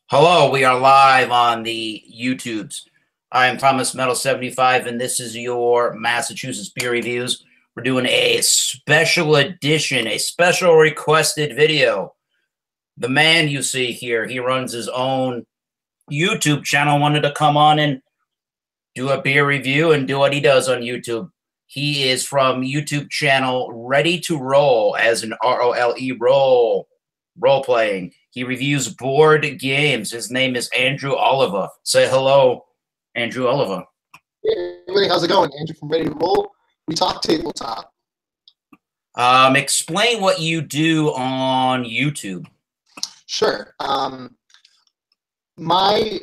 Hello, we are live on the YouTubes. I am Thomas Metal 75, and this is your Massachusetts beer reviews. We're doing a special edition, a special requested video. The man you see here, he runs his own YouTube channel, wanted to come on and do a beer review and do what he does on YouTube. He is from YouTube channel Ready to Roll, as in R-O-L-E, role playing. He reviews board games. His name is Andrew Oliva. Say hello, Andrew Oliva. Hey, everybody, how's it going? Andrew from Ready to Roll. We talk tabletop. Explain what you do on YouTube. Sure. My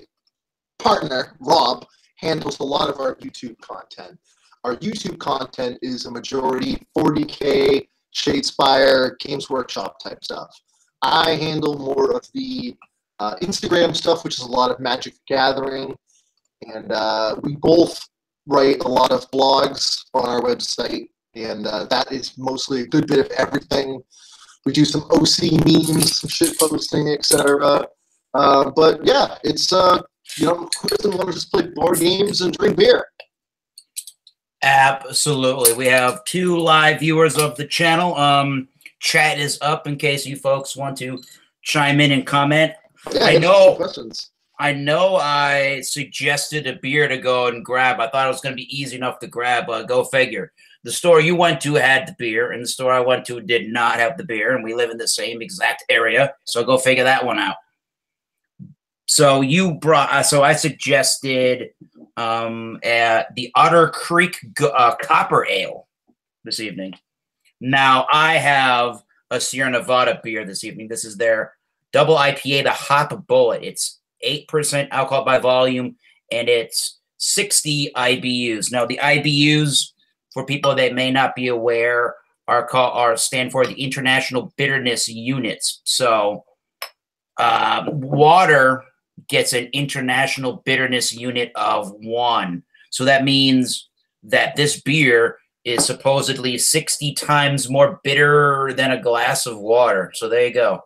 partner, Rob, handles a lot of our YouTube content. Our YouTube content is a majority 40K, Shadespire, Games Workshop type stuff. I handle more of the Instagram stuff, which is a lot of Magic the Gathering, and we both write a lot of blogs on our website, and that is mostly a good bit of everything. We do some OC memes, some shit posting, etc. But yeah, it's who doesn't want to just play board games and drink beer? Absolutely. We have 2 live viewers of the channel. Chat is up in case you folks want to chime in and comment. Yeah, I know I suggested a beer to go and grab. I thought it was going to be easy enough to grab. Go figure. The store you went to had the beer, and the store I went to did not have the beer, and we live in the same exact area. So go figure that one out. So you brought. So I suggested the Otter Creek Copper Ale this evening. Now, I have a Sierra Nevada beer this evening. This is their double IPA, the Hop Bullet. It's 8% alcohol by volume, and it's 60 IBUs. Now, the IBUs, for people that may not be aware, stand for the International Bitterness Units. So, water gets an international bitterness unit of 1. So that means that this beer is supposedly 60 times more bitter than a glass of water. So there you go.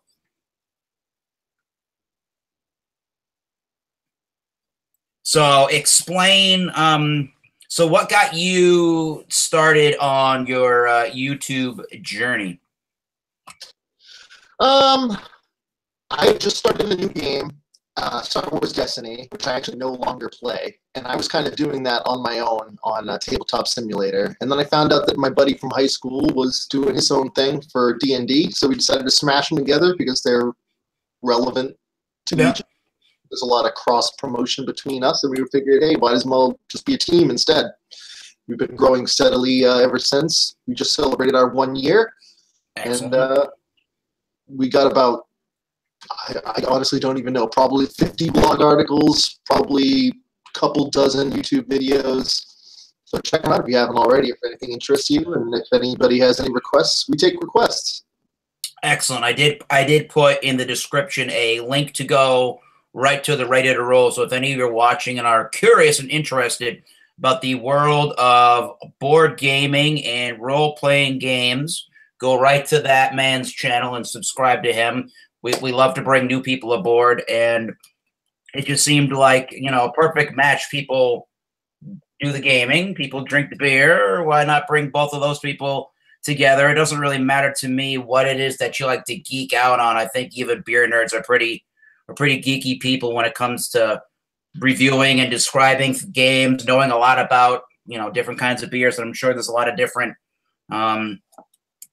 So explain, so what got you started on your YouTube journey? I just started a new game, Star Wars Destiny, which I actually no longer play, and I was kind of doing that on my own on Tabletop Simulator. And then I found out that my buddy from high school was doing his own thing for D&D, so we decided to smash them together because they're relevant to each other. There's a lot of cross promotion between us, and we figured, hey, why doesn't well just be a team instead? We've been growing steadily ever since. We just celebrated our 1 year. Excellent. And we got about, I honestly don't even know, probably 50 blog articles, probably a couple dozen YouTube videos. So check them out if you haven't already, if anything interests you, and if anybody has any requests, we take requests. Excellent. I did put in the description a link to go right to the Ready to Roll. So if any of you are watching and are curious and interested about the world of board gaming and role-playing games, go right to that man's channel and subscribe to him. We love to bring new people aboard, and it just seemed like, a perfect match. People do the gaming, people drink the beer. Why not bring both of those people together? It doesn't really matter to me what it is that you like to geek out on. I think even beer nerds are pretty geeky people when it comes to reviewing and describing games, knowing a lot about, different kinds of beers. And I'm sure there's a lot of different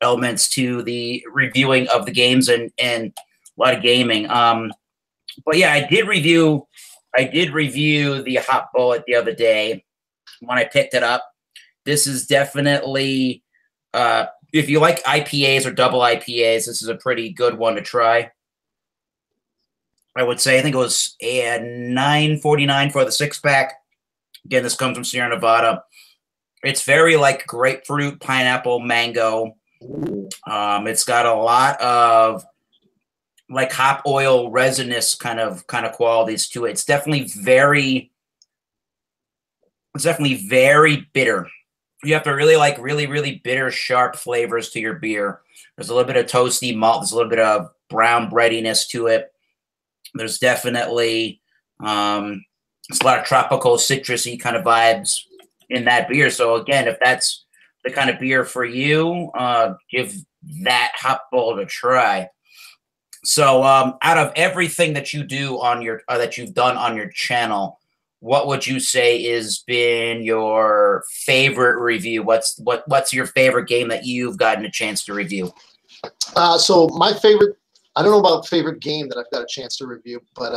elements to the reviewing of the games and a lot of gaming. But yeah, I did review the Hop Bullet the other day when I picked it up. This is definitely, if you like IPAs or double IPAs, this is a pretty good one to try. I would say, I think it was $9.49 for the 6-pack. Again, this comes from Sierra Nevada. It's very like grapefruit, pineapple, mango. It's got a lot of like hop oil resinous kind of qualities to it. It's definitely very bitter. You have to really like really bitter, sharp flavors to your beer. There's a little bit of toasty malt. There's a little bit of brown breadiness to it. There's definitely it's a lot of tropical, citrusy kind of vibes in that beer. So again, if that's the kind of beer for you, give that hop bowl a try. So out of everything that you do on your that you've done on your channel, what would you say has been your favorite review? What's your favorite game that you've gotten a chance to review? So my favorite, I don't know about favorite game that I've got a chance to review, but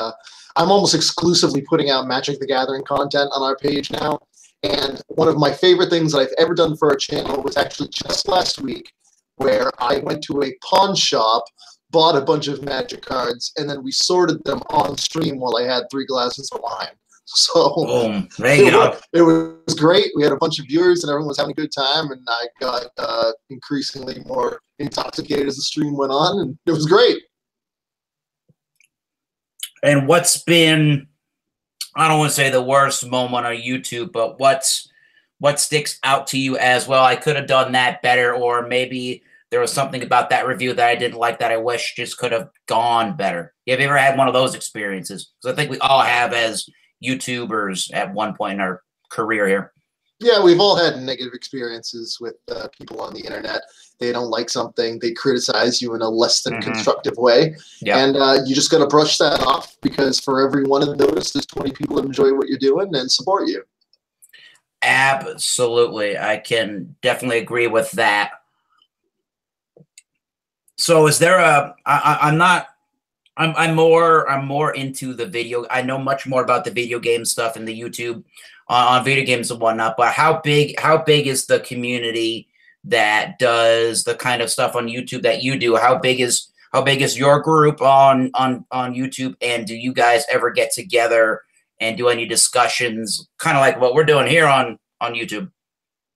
I'm almost exclusively putting out Magic the Gathering content on our page now. And one of my favorite things that I've ever done for our channel was actually just last week, where I went to a pawn shop, bought a bunch of Magic cards, and then we sorted them on stream while I had 3 glasses of wine. So Boom. It was great. We had a bunch of viewers, and everyone was having a good time, and I got increasingly more intoxicated as the stream went on, and it was great. And what's been, I don't want to say the worst moment on YouTube, but what sticks out to you as, well, I could have done that better, or maybe there was something about that review that I didn't like that I wish just could have gone better? Have you ever had one of those experiences? Because I think we all have as YouTubers at one point in our career here. Yeah, we've all had negative experiences with people on the internet. They don't like something, they criticize you in a less than constructive way. Yep. And you just got to brush that off, because for every one of those, there's 20 people that enjoy what you're doing and support you. Absolutely. I can definitely agree with that. So is there a, I'm more into the video. I know much more about the video game stuff and the YouTube on video games and whatnot, but how big is the community that does the kind of stuff on YouTube that you do? How big is your group on YouTube, and do you guys ever get together and do any discussions, kind of like what we're doing here on YouTube?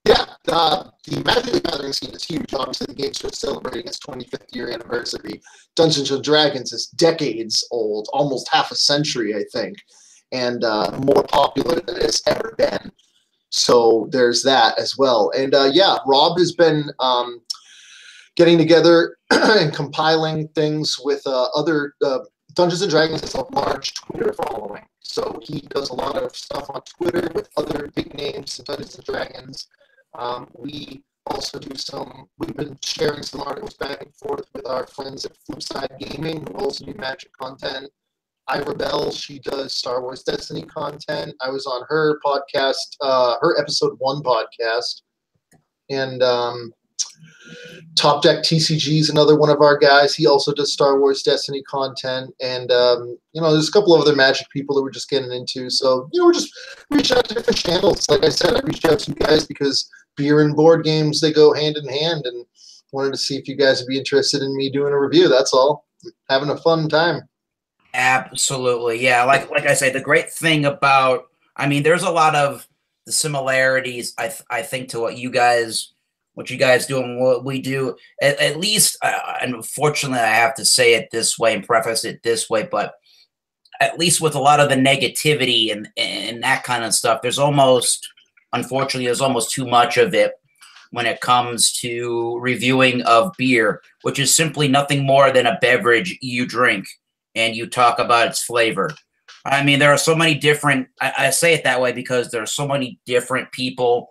Yeah, the Magic the Gathering scene is huge. Obviously, the game's just celebrating its 25th year anniversary. Dungeons & Dragons is decades old, almost half a century, I think, and more popular than it's ever been. So there's that as well. And yeah, Rob has been getting together and compiling things with other Dungeons & Dragons has a large Twitter following. So he does a lot of stuff on Twitter with other big names in Dungeons & Dragons. We also do we've been sharing some articles back and forth with our friends at Flipside Gaming, who also do Magic content. Ira Bell, she does Star Wars Destiny content. I was on her podcast, her episode 1 podcast. And Top Deck TCG is another one of our guys. He also does Star Wars Destiny content. And, you know, there's a couple of other Magic people that we're just getting into. So, you know, we're just reaching out to different channels. Like I said, I reached out to you guys because beer and board games, they go hand in hand, and wanted to see if you guys would be interested in me doing a review. That's all. Having a fun time. Absolutely. Yeah. Like I say, the great thing about, I mean, there's a lot of the similarities, I think, to what you guys do and what we do, at least, and unfortunately I have to say it this way and preface it this way, but at least with a lot of the negativity and that kind of stuff, unfortunately, there's almost too much of it when it comes to reviewing of beer, which is simply nothing more than a beverage you drink and you talk about its flavor. I mean, there are so many different, I say it that way because there are so many different people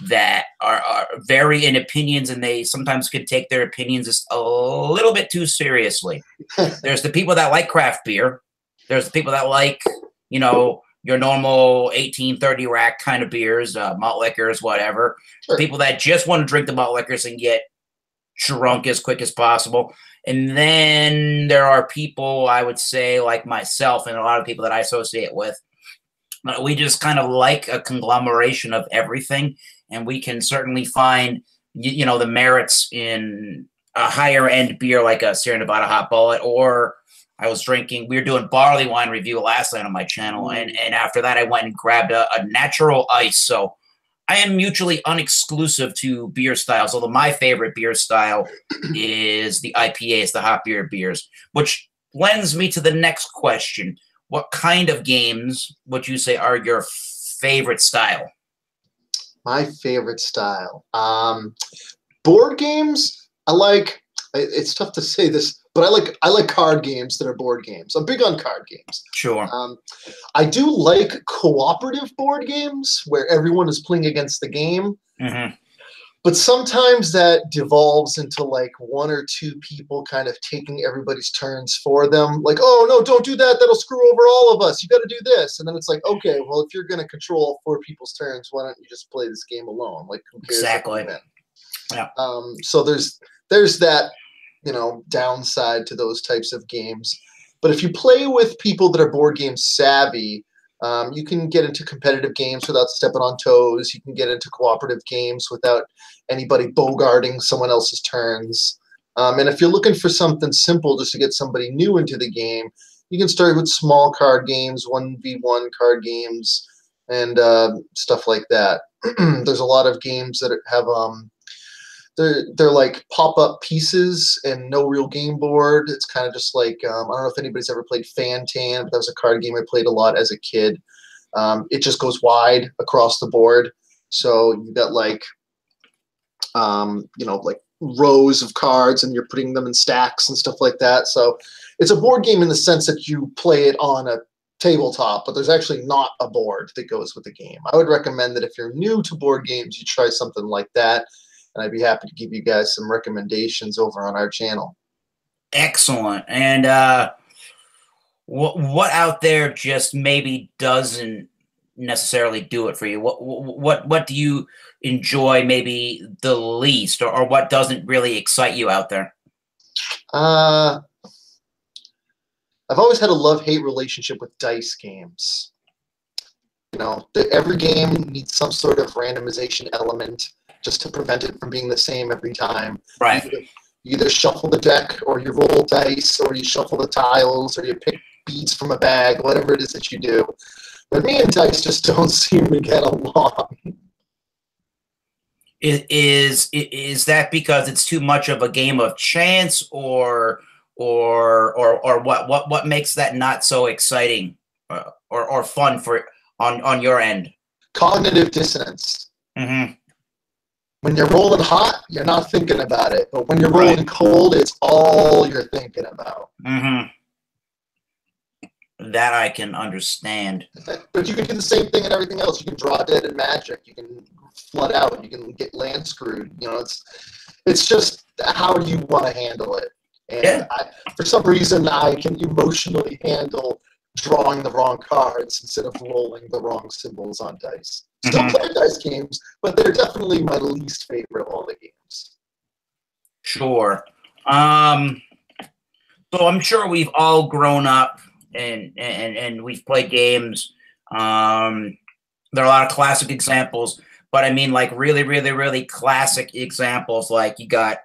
that are vary in opinions, and they sometimes could take their opinions just a little bit too seriously. There's the people that like craft beer. There's the people that like, you know, your normal 1830 rack kind of beers, malt liquors, whatever. Sure. People that just want to drink the malt liquors and get drunk as quick as possible. And then there are people, I would say, like myself and a lot of people that I associate with. We just kind of like a conglomeration of everything, and we can certainly find, you know, the merits in a higher end beer like a Sierra Nevada Hot Bullet, or we were doing barley wine review last night on my channel, and after that I went and grabbed a natural ice. So I am mutually unexclusive to beer styles, although my favorite beer style is the IPAs, the hot beer beers, which lends me to the next question. What kind of games would you say are your favorite style? My favorite style. Board games, I like, it's tough to say this But I like card games that are board games. I'm big on card games. Sure. I do like cooperative board games where everyone is playing against the game. Mm-hmm. But sometimes that devolves into like one or two people kind of taking everybody's turns for them. Like, oh, no, don't do that. That'll screw over all of us. You got to do this. And then it's like, okay, well, if you're going to control all four people's turns, why don't you just play this game alone? Like, who cares? Exactly. Yeah. So there's that, downside to those types of games. But if you play with people that are board game savvy, you can get into competitive games without stepping on toes. You can get into cooperative games without anybody bogarting someone else's turns. And if you're looking for something simple just to get somebody new into the game, you can start with small card games, 1v1 card games, and stuff like that. There's a lot of games that have they're like pop-up pieces and no real game board. It's kind of just like I don't know if anybody's ever played Fan-Tan, but that was a card game I played a lot as a kid. It just goes wide across the board, so you got like like rows of cards, and you're putting them in stacks and stuff like that. So it's a board game in the sense that you play it on a tabletop, but there's actually not a board that goes with the game. I would recommend that if you're new to board games, you try something like that. And I'd be happy to give you guys some recommendations over on our channel. Excellent. And what out there just maybe doesn't necessarily do it for you? What do you enjoy maybe the least, or what doesn't really excite you out there? I've always had a love-hate relationship with dice games. Every game needs some sort of randomization element just to prevent it from being the same every time. Right. You either shuffle the deck, or you roll dice, or you shuffle the tiles, or you pick beads from a bag, whatever it is that you do. But me and dice just don't seem to get along. Is that because it's too much of a game of chance, or what makes that not so exciting or fun for on your end? Cognitive dissonance. Mm-hmm. When you're rolling hot, you're not thinking about it. But when you're rolling cold, it's all you're thinking about. Mm-hmm. That I can understand. But you can do the same thing in everything else. You can draw dead in Magic. You can flood out. You can get land screwed. It's just how you want to handle it. And for some reason, I can emotionally handle drawing the wrong cards instead of rolling the wrong symbols on dice. Still play dice games, but they're definitely my least favorite of all the games. Sure. So I'm sure we've all grown up and we've played games. There are a lot of classic examples, but I mean like really, really, really classic examples. Like you got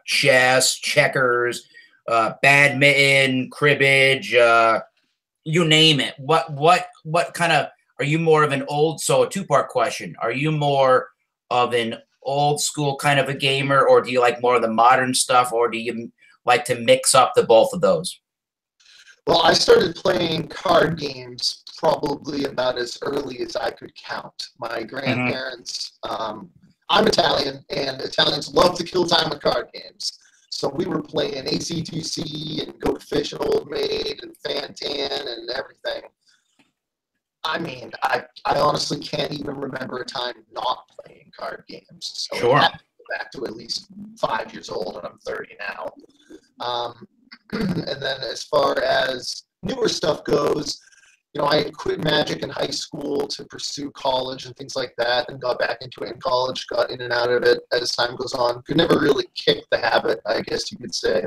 chess, checkers, badminton, cribbage, you name it. What kind of, are you more of so a two-part question, are you more of an old school kind of a gamer, or do you like more of the modern stuff, or do you like to mix up the both of those? Well, I started playing card games probably about as early as I could count. My grandparents, I'm Italian, and Italians love to kill time with card games. So we were playing AC2C and Go Fish and Old Maid and Fan-Tan and everything. I mean, I honestly can't even remember a time not playing card games. So sure. I have to go back to at least 5 years old, and I'm 30 now. And then as far as newer stuff goes, I quit Magic in high school to pursue college and things like that, and got back into it in college, got in and out of it as time goes on. Could never really kick the habit, I guess you could say.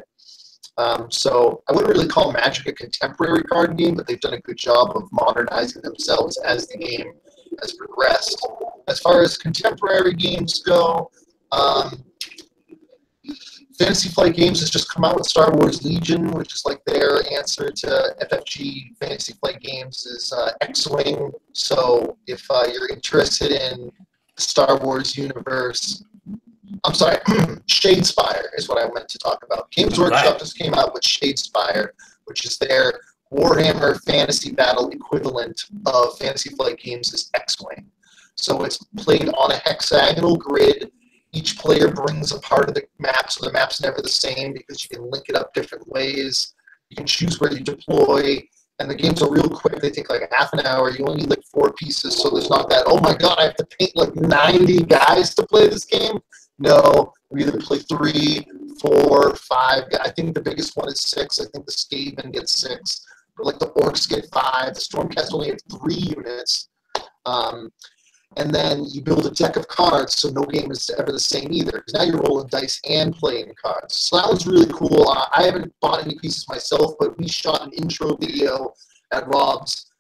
So I wouldn't really call Magic a contemporary card game, but they've done a good job of modernizing themselves as the game has progressed. As far as contemporary games go, Fantasy Flight Games has just come out with Star Wars Legion, which is like their answer to FFG. Fantasy Flight Games is X-Wing. So if you're interested in the Star Wars universe, I'm sorry, Shadespire is what I meant to talk about. Games Workshop just came out with Shadespire, which is their Warhammer Fantasy Battle equivalent of Fantasy Flight Games' X-Wing. So it's played on a hexagonal grid Each player brings a part of the map, so the map's never the same because you can link it up different ways. You can choose where you deploy, and the games are real quick. They take like half an hour. You only need like 4 pieces, so there's not that, oh my god, I have to paint like 90 guys to play this game. No, we either play 3, 4, 5. I think the biggest one is 6. I think the Skaven gets 6. But like the Orcs get 5. The Stormcast only have 3 units. And then you build a deck of cards, so no game is ever the same either. Because now you're rolling dice and playing cards. So that was really cool. I haven't bought any pieces myself, but we shot an intro video at Rob's,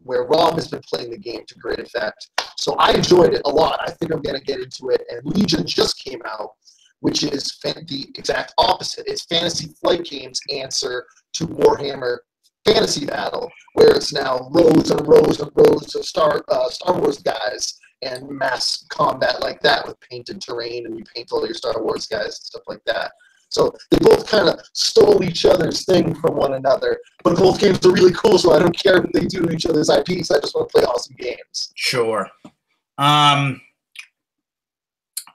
where Rob has been playing the game to great effect. So I enjoyed it a lot. I think I'm going to get into it. And Legion just came out, which is the exact opposite. It's Fantasy Flight Games' answer to Warhammer Fantasy Battle, where it's now rows and rows and rows of Star Wars guys and mass combat like that with painted terrain, and you paint all your Star Wars guys and stuff like that. So they both kind of stole each other's thing from one another, but both games are really cool, so I don't care what they do to each other's IPs. I just want to play awesome games. Sure. I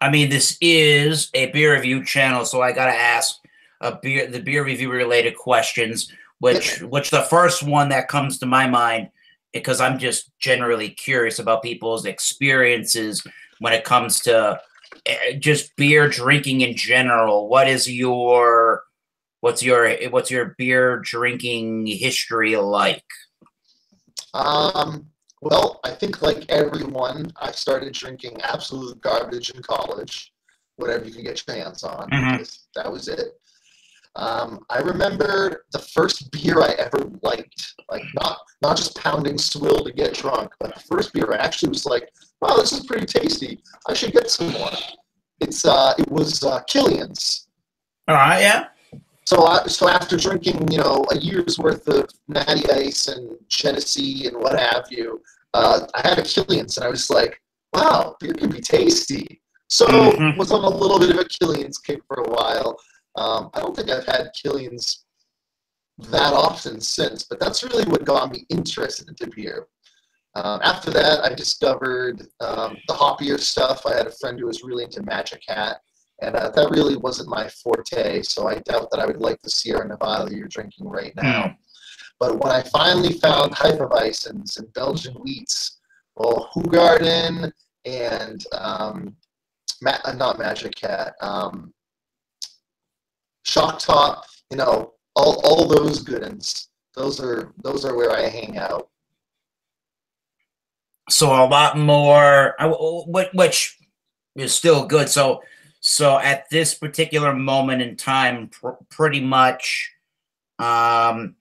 mean, this is a beer review channel, so I got to ask the beer review related questions. Which the first one that comes to my mind, because I'm just generally curious about people's experiences when it comes to just beer drinking in general. What's your beer drinking history like? Well, I think like everyone, I started drinking absolute garbage in college, whatever you could get your hands on. Mm-hmm. That was it. I remember the first beer I ever liked, like not just pounding swill to get drunk, but the first beer I actually was like, wow, this is pretty tasty. I should get some more. It was Killian's. All right, yeah. So after drinking, a year's worth of Natty Ice and Genesee and what have you, I had a Killian's, and I was like, wow, beer can be tasty. So was on a little bit of a Killian's kick for a while. I don't think I've had Killian's that often since, but that's really what got me interested into beer. After that, I discovered the hoppier stuff. I had a friend who was really into Magic Hat, and that really wasn't my forte, so I doubt that I would like the Sierra Nevada you're drinking right now. But when I finally found Hefeweizens and Belgian wheats, well, Hoegaarden and not Magic Hat, Shock Top, all those good ones. Those are where I hang out. So a lot more, which is still good. So at this particular moment in time, pretty much a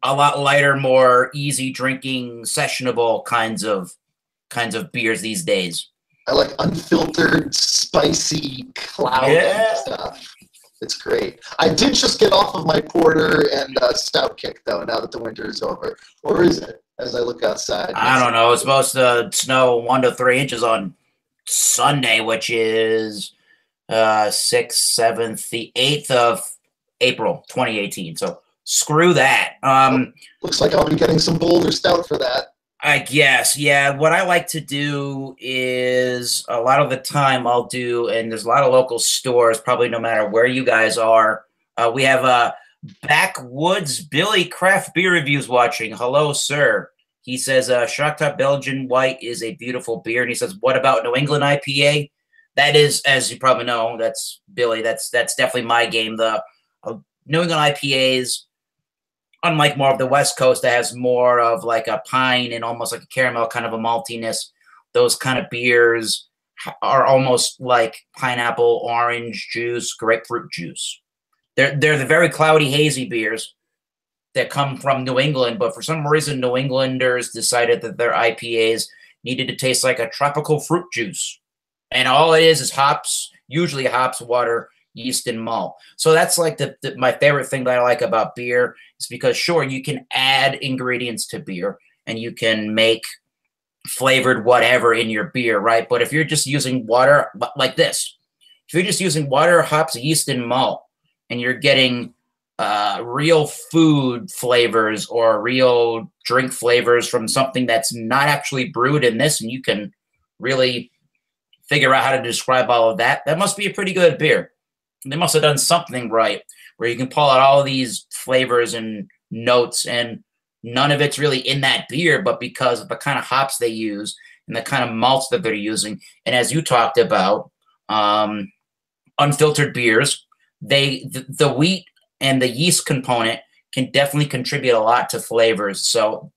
lot lighter, more easy drinking, sessionable kinds of beers these days. I like unfiltered, spicy, cloudy stuff. It's great. I did just get off of my porter and stout kick, though, now that the winter is over. Or is it, as I look outside? I don't know. It's supposed to snow 1 to 3 inches on Sunday, which is 6th, 7th, the 8th of April, 2018. So screw that. Looks like I'll be getting some Boulder Stout for that. I guess, yeah. What I like to do is a lot of the time I'll do, and there's a lot of local stores, probably no matter where you guys are. We have Backwoods Billy Craft Beer Reviews watching. Hello, sir. He says, Shock Top Belgian White is a beautiful beer. And he says, what about New England IPA? That is, as you probably know, that's Billy. That's definitely my game. The New England IPAs, unlike more of the West Coast that has more of like a pine and almost like a caramel kind of a maltiness, those kind of beers are almost like pineapple, orange juice, grapefruit juice. They're the very cloudy, hazy beers that come from New England, but for some reason, New Englanders decided that their IPAs needed to taste like a tropical fruit juice. And all it is hops, usually hops, water, yeast, and malt. So that's like my favorite thing that I like about beer is because, sure, you can add ingredients to beer and you can make flavored whatever in your beer, right? But if you're just using water like this, if you're just using water, hops, yeast, and malt, and you're getting real food flavors or real drink flavors from something that's not actually brewed in this, and you can really figure out how to describe all of that. That must be a pretty good beer. They must have done something right where you can pull out all of these flavors and notes, and none of it's really in that beer, but because of the kind of hops they use and the kind of malts that they're using. And as you talked about, unfiltered beers, the wheat and the yeast component can definitely contribute a lot to flavors. So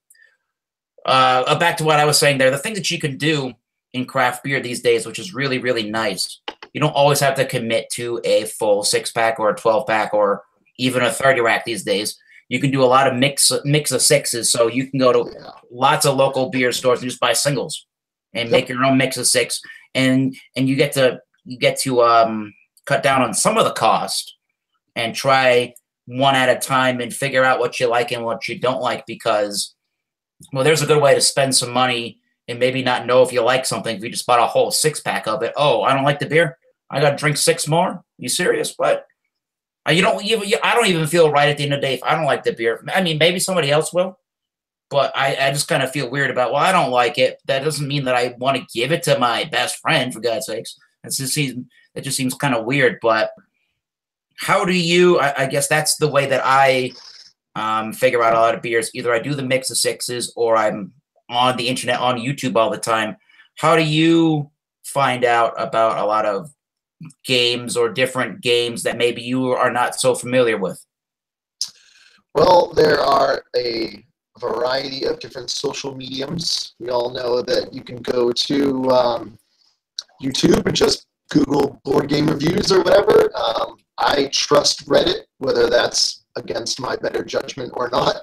back to what I was saying there, the thing that you can do in craft beer these days, which is really, really nice, you don't always have to commit to a full 6-pack or a 12-pack or even a 30-rack these days. You can do a lot of mix of sixes. So you can go to lots of local beer stores and just buy singles and make your own mix of six. And you get to cut down on some of the cost and try one at a time and figure out what you like and what you don't like, because, well, there's a good way to spend some money and maybe not know if you like something. If you just bought a whole 6-pack of it, oh, I don't like the beer, I got to drink 6 more. You serious? But I don't even feel right at the end of the day if I don't like the beer. I mean, maybe somebody else will, but I just kind of feel weird about, well, I don't like it. That doesn't mean that I want to give it to my best friend, for God's sakes. It just seems kind of weird. But how do you, I guess that's the way that I figure out a lot of beers. Either I do the mix of sixes or I'm on the internet, on YouTube all the time. How do you find out about a lot of games or different games that maybe you are not so familiar with? Well, there are a variety of different social mediums. We all know that you can go to YouTube and just Google board game reviews or whatever. I trust Reddit, whether that's against my better judgment or not.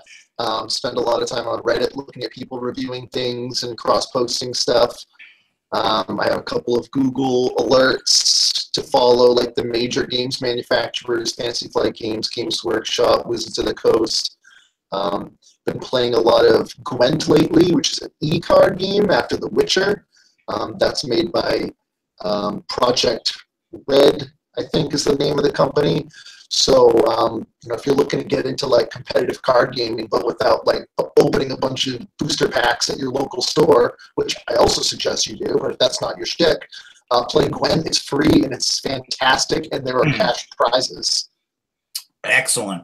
Spend a lot of time on Reddit looking at people reviewing things and cross-posting stuff. I have a couple of Google alerts to follow, like the major games manufacturers, Fantasy Flight Games, Games Workshop, Wizards of the Coast. Been playing a lot of Gwent lately, which is an e-card game after The Witcher. That's made by Project Red, I think is the name of the company. So, if you're looking to get into like competitive card gaming, but without like opening a bunch of booster packs at your local store, which I also suggest you do, but if that's not your shtick, playing Gwent is free and it's fantastic, and there are cash prizes. Excellent.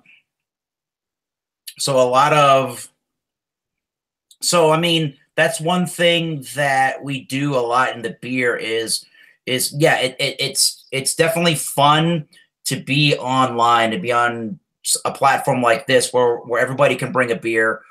So I mean, that's one thing that we do a lot in the beer is it's definitely fun to be online, to be on a platform like this where everybody can bring a beer,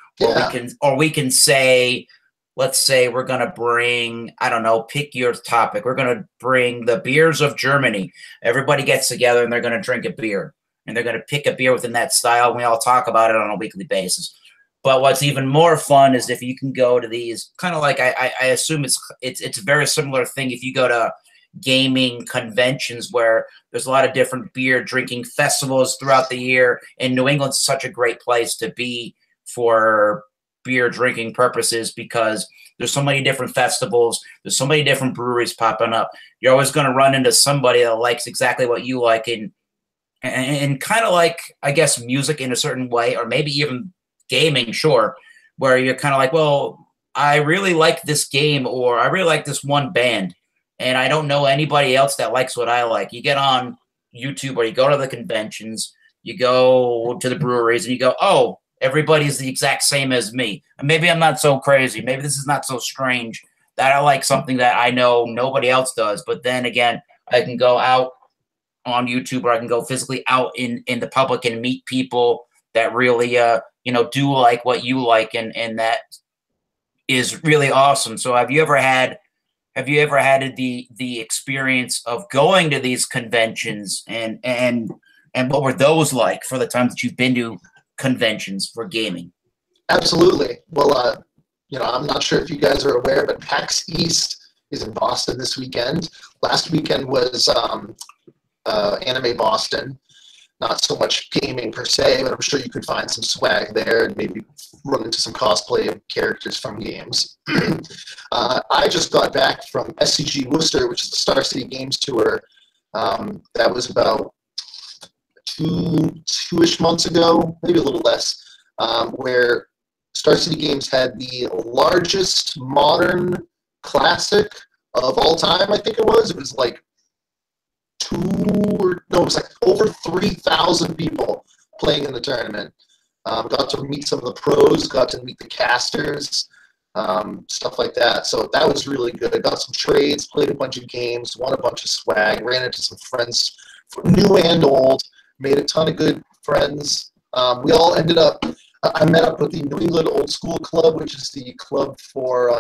or we can say, let's say we're going to bring, I don't know, pick your topic. We're going to bring the beers of Germany. Everybody gets together and they're going to drink a beer, and they're going to pick a beer within that style. And we all talk about it on a weekly basis. But what's even more fun is if you can go to these kind of like, I assume it's a very similar thing if you go to gaming conventions where there's a lot of different beer drinking festivals throughout the year. And New England's such a great place to be for beer drinking purposes because there's so many different festivals. There's so many different breweries popping up. You're always going to run into somebody that likes exactly what you like, and kind of like, I guess, music in a certain way, or maybe even gaming, sure, where you're kind of like, well, I really like this game, or I really like this one band, and I don't know anybody else that likes what I like. You get on YouTube or you go to the conventions, you go to the breweries, and you go, oh, everybody's the exact same as me. And maybe I'm not so crazy. Maybe this is not so strange that I like something that I know nobody else does. But then again, I can go out on YouTube, or I can go physically out in the public and meet people that really, do like what you like. And that is really awesome. So have you ever had the experience of going to these conventions, and what were those like for the times that you've been to conventions for gaming? Absolutely. Well, I'm not sure if you guys are aware, but PAX East is in Boston this weekend. Last weekend was Anime Boston. Not so much gaming per se, but I'm sure you could find some swag there and maybe run into some cosplay of characters from games. I just got back from SCG Worcester, which is the Star City Games Tour. That was about two-ish months ago, maybe a little less, where Star City Games had the largest modern classic of all time, I think it was. It was like it was like over 3,000 people playing in the tournament. Got to meet some of the pros, got to meet the casters, stuff like that. So that was really good. I got some trades, played a bunch of games, won a bunch of swag, ran into some friends, new and old, made a ton of good friends. We all ended up, I met up with the New England Old School Club, which is the club for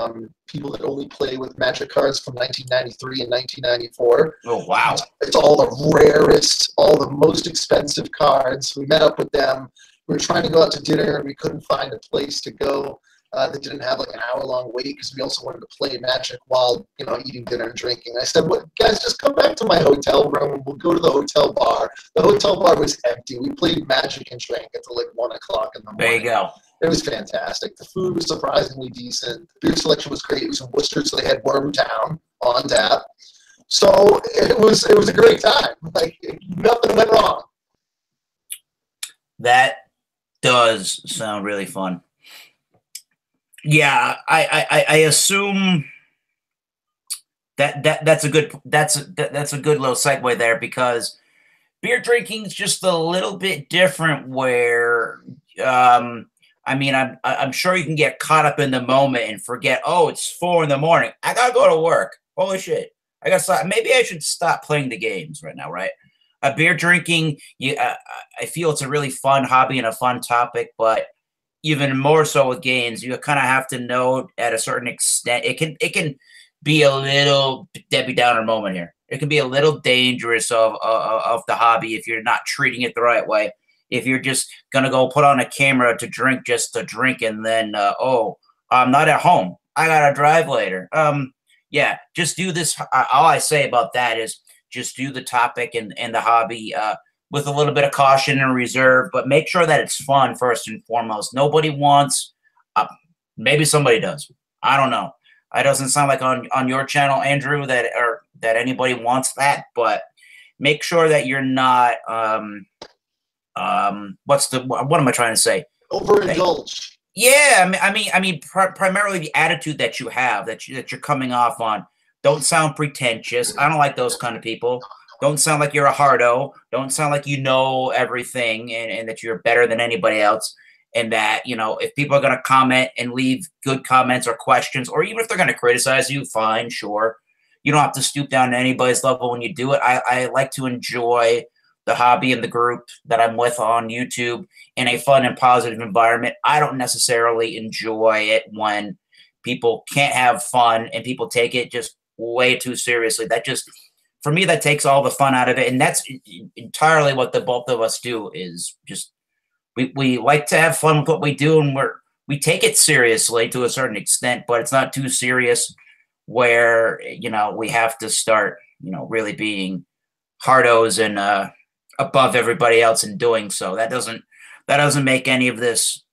people that only play with Magic cards from 1993 and 1994. Oh, wow. It's all the rarest, all the most expensive cards. We met up with them. We were trying to go out to dinner, and we couldn't find a place to go that didn't have like an hour-long wait because we also wanted to play Magic while, eating dinner and drinking. I said, "What, guys, just come back to my hotel room. We'll go to the hotel bar." The hotel bar was empty. We played Magic and drank until like 1 o'clock in the morning. There you go. It was fantastic. The food was surprisingly decent. The beer selection was great. It was in Worcester, so they had Wormtown on tap. So it was a great time. Like, nothing went wrong. That does sound really fun. Yeah, I assume that's a good little segue there, because beer drinking is just a little bit different. Where I'm sure you can get caught up in the moment and forget. Oh, it's 4 a.m. I gotta go to work. Holy shit! I gotta stop. Maybe I should stop playing the games right now, right? Beer drinking, I feel it's a really fun hobby and a fun topic, but even more so with games, you kind of have to know at a certain extent. It can be a little Debbie Downer moment here. It can be a little dangerous of the hobby if you're not treating it the right way. If you're just gonna go put on a camera to drink just to drink, and then I'm not at home, I gotta drive later. Yeah, just do this. All I say about that is just do the topic and the hobby with a little bit of caution and reserve, but make sure that it's fun first and foremost. Nobody wants, maybe somebody does. I don't know. It doesn't sound like on your channel, Andrew, that anybody wants that, but make sure that you're not, what am I trying to say? Overindulge. Yeah, I mean, primarily the attitude that you have, that you're coming off on. Don't sound pretentious. I don't like those kind of people. Don't sound like you're a hardo. Don't sound like you know everything and that you're better than anybody else. And that, if people are going to comment and leave good comments or questions, or even if they're going to criticize you, fine, sure. You don't have to stoop down to anybody's level when you do it. I like to enjoy the hobby and the group that I'm with on YouTube in a fun and positive environment. I don't necessarily enjoy it when people can't have fun and people take it just way too seriously. That just, for me, that takes all the fun out of it. And that's entirely what the both of us do, is just we like to have fun with what we do, and we take it seriously to a certain extent, but it's not too serious where we have to start really being hardos and above everybody else in doing so. That doesn't make any of this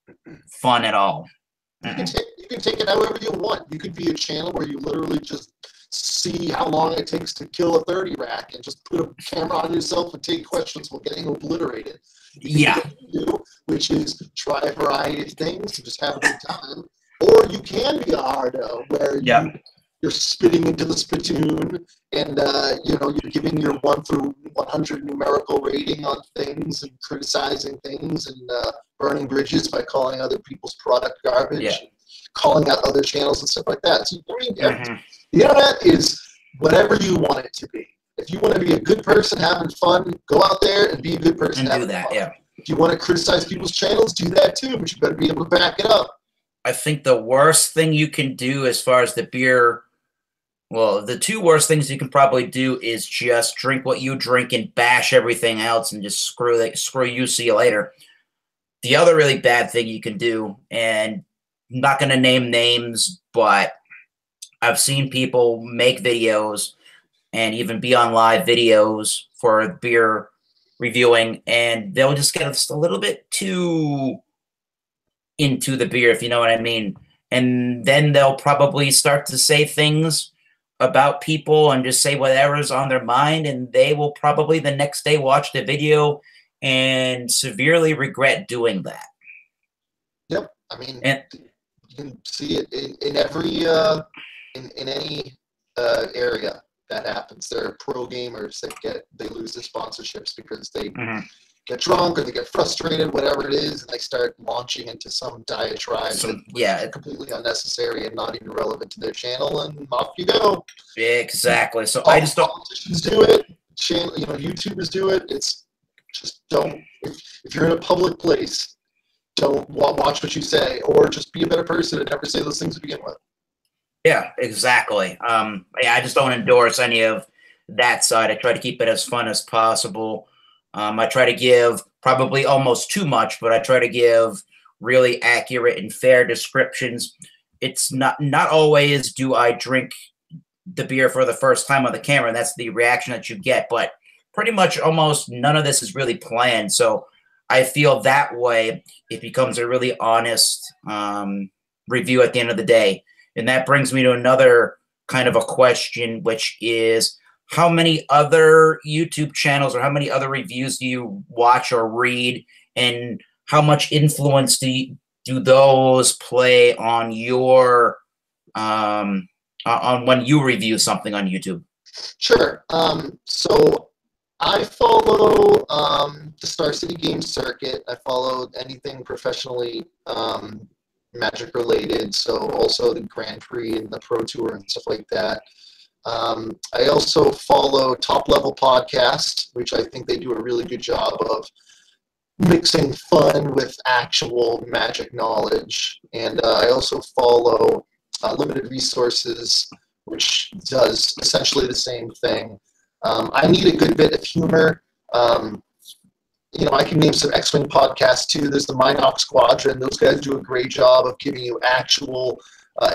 fun at all. You can take it however you want. You could be a channel where you literally just see how long it takes to kill a 30 rack and just put a camera on yourself and take questions while getting obliterated. Yeah. Which is try a variety of things and just have a good time. Or you can be a hardo where you're spitting into the spittoon and you're giving your 1 through 100 numerical rating on things and criticizing things and burning bridges by calling other people's product garbage, calling out other channels and stuff like that. So the internet is whatever you want it to be. If you want to be a good person having fun, go out there and be a good person having fun. Yeah. If you want to criticize people's channels, do that too, but you better be able to back it up. I think the worst thing you can do as far as the beer, well, the 2 worst things you can probably do is just drink what you drink and bash everything else and just screw you, see you later. The other really bad thing you can do, and I'm not going to name names, but I've seen people make videos and even be on live videos for beer reviewing, and they'll just get just a little bit too into the beer, if you know what I mean. And then they'll probably start to say things about people and just say whatever's on their mind, and they will probably the next day watch the video and severely regret doing that. Yep. I mean, you can see it in every in any area that happens. There are pro gamers that they lose their sponsorships because they get drunk or they get frustrated, whatever it is, and they start launching into some diatribe is completely unnecessary and not even relevant to their channel, and off you go. Exactly. So all I just don't. Politicians do it. Channel, YouTubers do it. It's just don't. If you're in a public place, don't watch what you say, or just be a better person and never say those things to begin with. Yeah, exactly. I just don't endorse any of that side. I try to keep it as fun as possible. I try to give probably almost too much, but I try to give really accurate and fair descriptions. It's not always do I drink the beer for the first time on the camera, and that's the reaction that you get, but pretty much almost none of this is really planned. So I feel that way it becomes a really honest review at the end of the day. And that brings me to another kind of a question, which is how many other YouTube channels or how many other reviews do you watch or read, and how much influence do those play on your on when you review something on YouTube? Sure. So I follow the Star City Games circuit. I follow anything professionally Magic related, so also the Grand Prix and the Pro Tour and stuff like that. I also follow Top Level Podcast, which I think they do a really good job of mixing fun with actual Magic knowledge. And I also follow Limited Resources, which does essentially the same thing. I need a good bit of humor. I can name some X-Wing podcasts too. There's the Minox Squadron. Those guys do a great job of giving you actual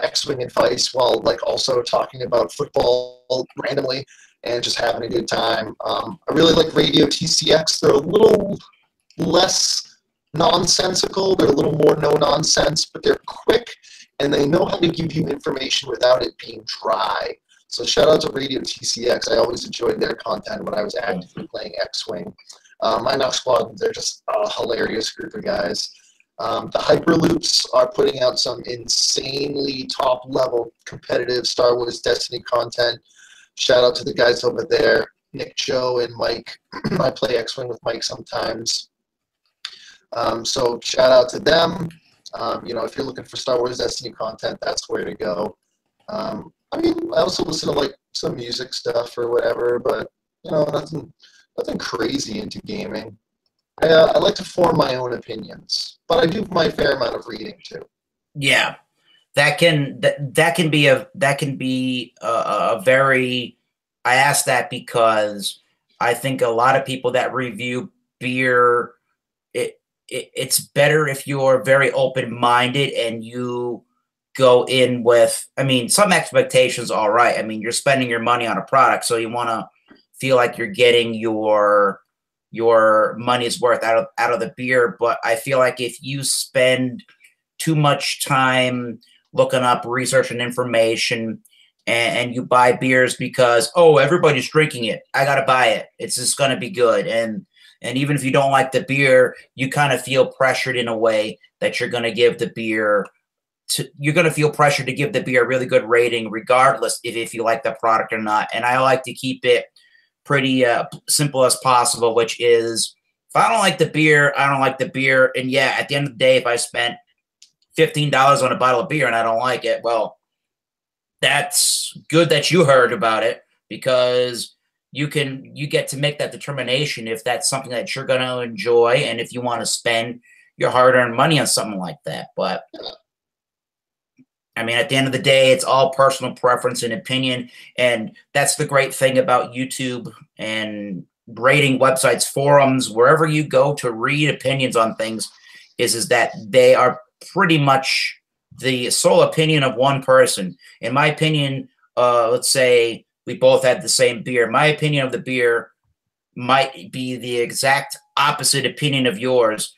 X-Wing advice while also talking about football randomly and just having a good time. I really like Radio TCX. They're a little less nonsensical. They're a little more no nonsense, but they're quick and they know how to give you information without it being dry. So shout out to Radio TCX. I always enjoyed their content when I was actively playing X-Wing. Minox Squad, they're just a hilarious group of guys. The Hyperloops are putting out some insanely top-level competitive Star Wars Destiny content. Shout out to the guys over there, Nick, Joe, and Mike. I play X-Wing with Mike sometimes. So shout out to them. If you're looking for Star Wars Destiny content, that's where to go. I also listen to some music stuff or whatever, but nothing crazy into gaming. I like to form my own opinions, but I do my fair amount of reading too. Yeah, that can be a very. I ask that because I think a lot of people that review beer, it's better if you're very open-minded and you go in with, some expectations, all right. You're spending your money on a product, so you want to feel like you're getting your money's worth out of the beer. But I feel like if you spend too much time looking up research and information and you buy beers because, oh, everybody's drinking it, I got to buy it, it's just going to be good. And even if you don't like the beer, you kind of feel pressured in a way that you're going to give the beer you're going to feel pressured to give the beer a really good rating, regardless if you like the product or not. And I like to keep it pretty simple as possible, which is if I don't like the beer, I don't like the beer. And yeah, at the end of the day, if I spent $15 on a bottle of beer and I don't like it, well, that's good that you heard about it, because you get to make that determination if that's something that you're going to enjoy and if you want to spend your hard-earned money on something like that. But at the end of the day, it's all personal preference and opinion. And that's the great thing about YouTube and rating websites, forums, wherever you go to read opinions on things, is that they are pretty much the sole opinion of one person. In my opinion, let's say we both had the same beer. My opinion of the beer might be the exact opposite opinion of yours.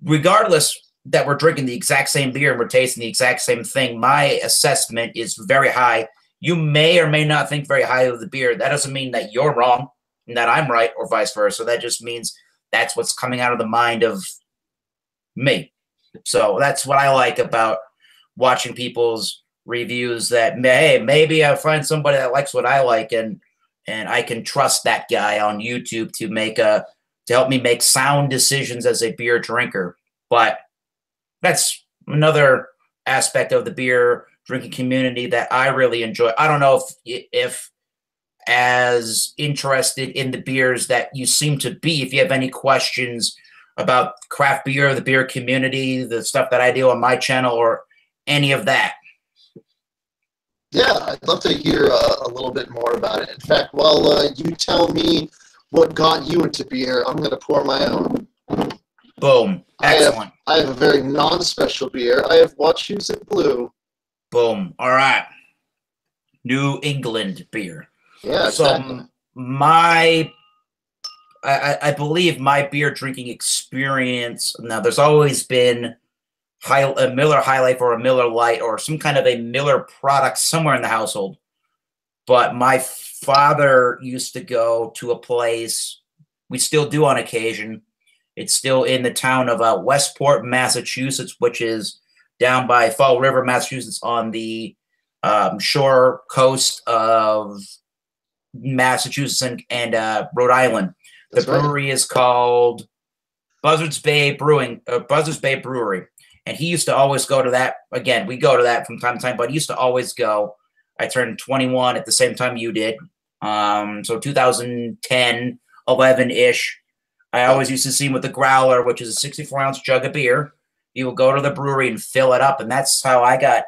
Regardless that we're drinking the exact same beer and we're tasting the exact same thing, my assessment is very high. You may or may not think very highly of the beer. That doesn't mean that you're wrong and that I'm right, or vice versa. That just means that's what's coming out of the mind of me. So that's what I like about watching people's reviews that, hey, maybe I'll find somebody that likes what I like, and I can trust that guy on YouTube to help me make sound decisions as a beer drinker. But that's another aspect of the beer drinking community that I really enjoy. I don't know if as interested in the beers that you seem to be, if you have any questions about craft beer, the beer community, the stuff that I do on my channel, or any of that. Yeah, I'd love to hear a little bit more about it. In fact, while you tell me what got you into beer, I'm going to pour my own. Boom. Excellent. I have a very non-special beer. I have Wachusett Blue. Boom. All right. New England beer. Yeah, exactly. So I believe my beer drinking experience, now there's always been a Miller High Life or a Miller Lite or some kind of a Miller product somewhere in the household. But my father used to go to a place, we still do on occasion. It's still in the town of Westport, Massachusetts, which is down by Fall River, Massachusetts, on the shore coast of Massachusetts and Rhode Island. The brewery is called Buzzards Bay Brewery. And he used to always go to that. Again, we go to that from time to time, but he used to always go. I turned 21 at the same time you did. So 2010, 11-ish. I always used to see him with the growler, which is a 64-ounce jug of beer. He would go to the brewery and fill it up, and that's how I got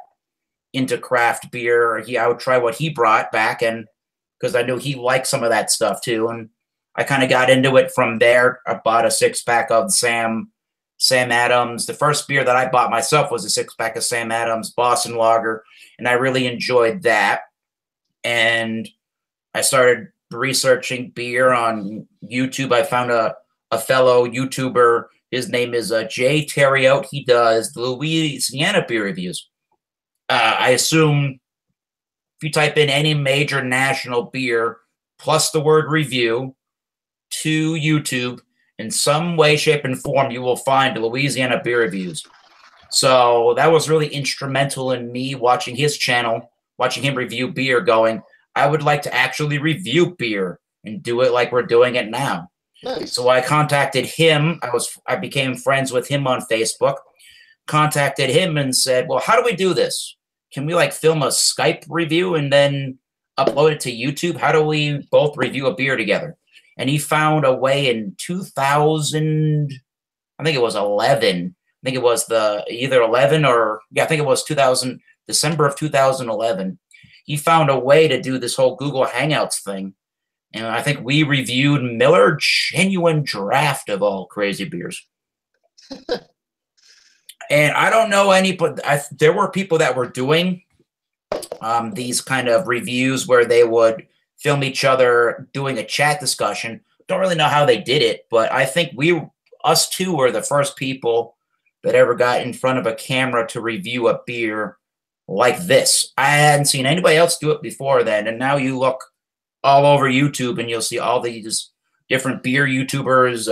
into craft beer. I would try what he brought back, and because I knew he liked some of that stuff too, and I kind of got into it from there. I bought a 6-pack of Sam Adams. The first beer that I bought myself was a 6-pack of Sam Adams Boston Lager, and I really enjoyed that. And I started researching beer on YouTube. I found a fellow YouTuber. His name is Jay Terriot. He does the Louisiana beer reviews. I assume if you type in any major national beer plus the word review to YouTube, in some way, shape, and form, you will find Louisiana beer reviews. So that was really instrumental in me watching his channel, watching him review beer, going, I would like to actually review beer and do it like we're doing it now. Nice. So I contacted him. I became friends with him on Facebook, contacted him and said, well, how do we do this? Can we like film a Skype review and then upload it to YouTube? How do we both review a beer together? And he found a way in 2000, I think it was 11. I think it was either 11 or, I think it was December of 2011. He found a way to do this whole Google Hangouts thing. And I think we reviewed Miller Genuine Draft of all crazy beers. And I don't know but there were people that were doing these kind of reviews where they would film each other doing a chat discussion. Don't really know how they did it, but I think us two were the first people that ever got in front of a camera to review a beer like this. I hadn't seen anybody else do it before then, and now you look all over YouTube and you'll see all these different beer YouTubers,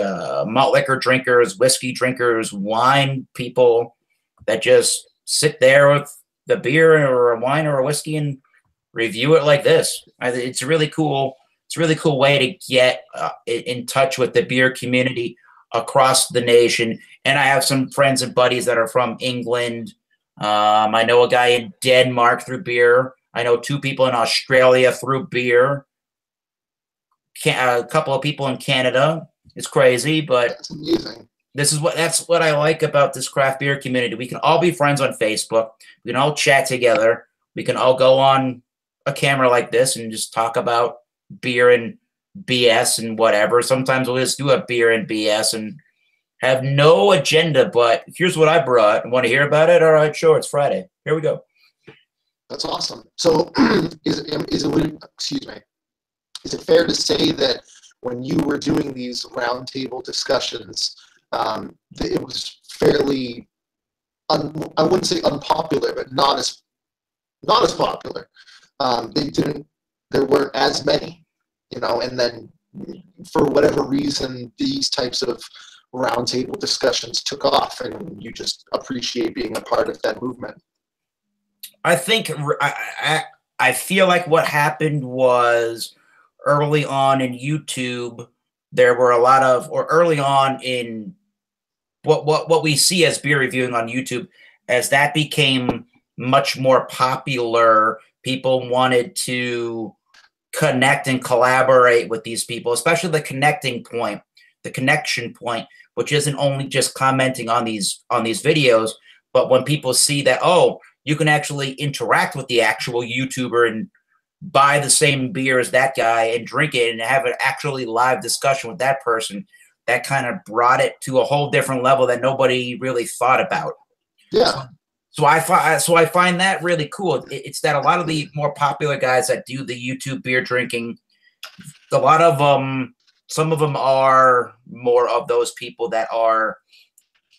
malt liquor drinkers, whiskey drinkers, wine people that just sit there with the beer or a wine or a whiskey and review it like this. It's really cool. It's a really cool way to get in touch with the beer community across the nation. And I have some friends and buddies that are from England. I know a guy in Denmark through beer. I know 2 people in Australia through beer. A couple of people in Canada. It's crazy, but that's amazing. That's what I like about this craft beer community. We can all be friends on Facebook. We can all chat together. We can all go on a camera like this and just talk about beer and BS and whatever. Sometimes we'll just do a beer and BS and have no agenda, but here's what I brought. Want to hear about it? All right, sure. It's Friday. Here we go. That's awesome. So excuse me, is it fair to say that when you were doing these roundtable discussions, it was fairly, I wouldn't say unpopular, but not as popular. There weren't as many, and then for whatever reason, these types of roundtable discussions took off, and you just appreciate being a part of that movement. I think I feel like what happened was early on in YouTube, there were a lot of, or early on in what we see as beer reviewing on YouTube, as that became much more popular, people wanted to connect and collaborate with these people, especially the connecting point, the connection point, which isn't only just commenting on these videos, but when people see that, oh, you can actually interact with the actual YouTuber and buy the same beer as that guy and drink it and have an actually live discussion with that person, that kind of brought it to a whole different level that nobody really thought about. Yeah. So I find that really cool. It's that a lot of the more popular guys that do the YouTube beer drinking, a lot of some of them are more of those people that are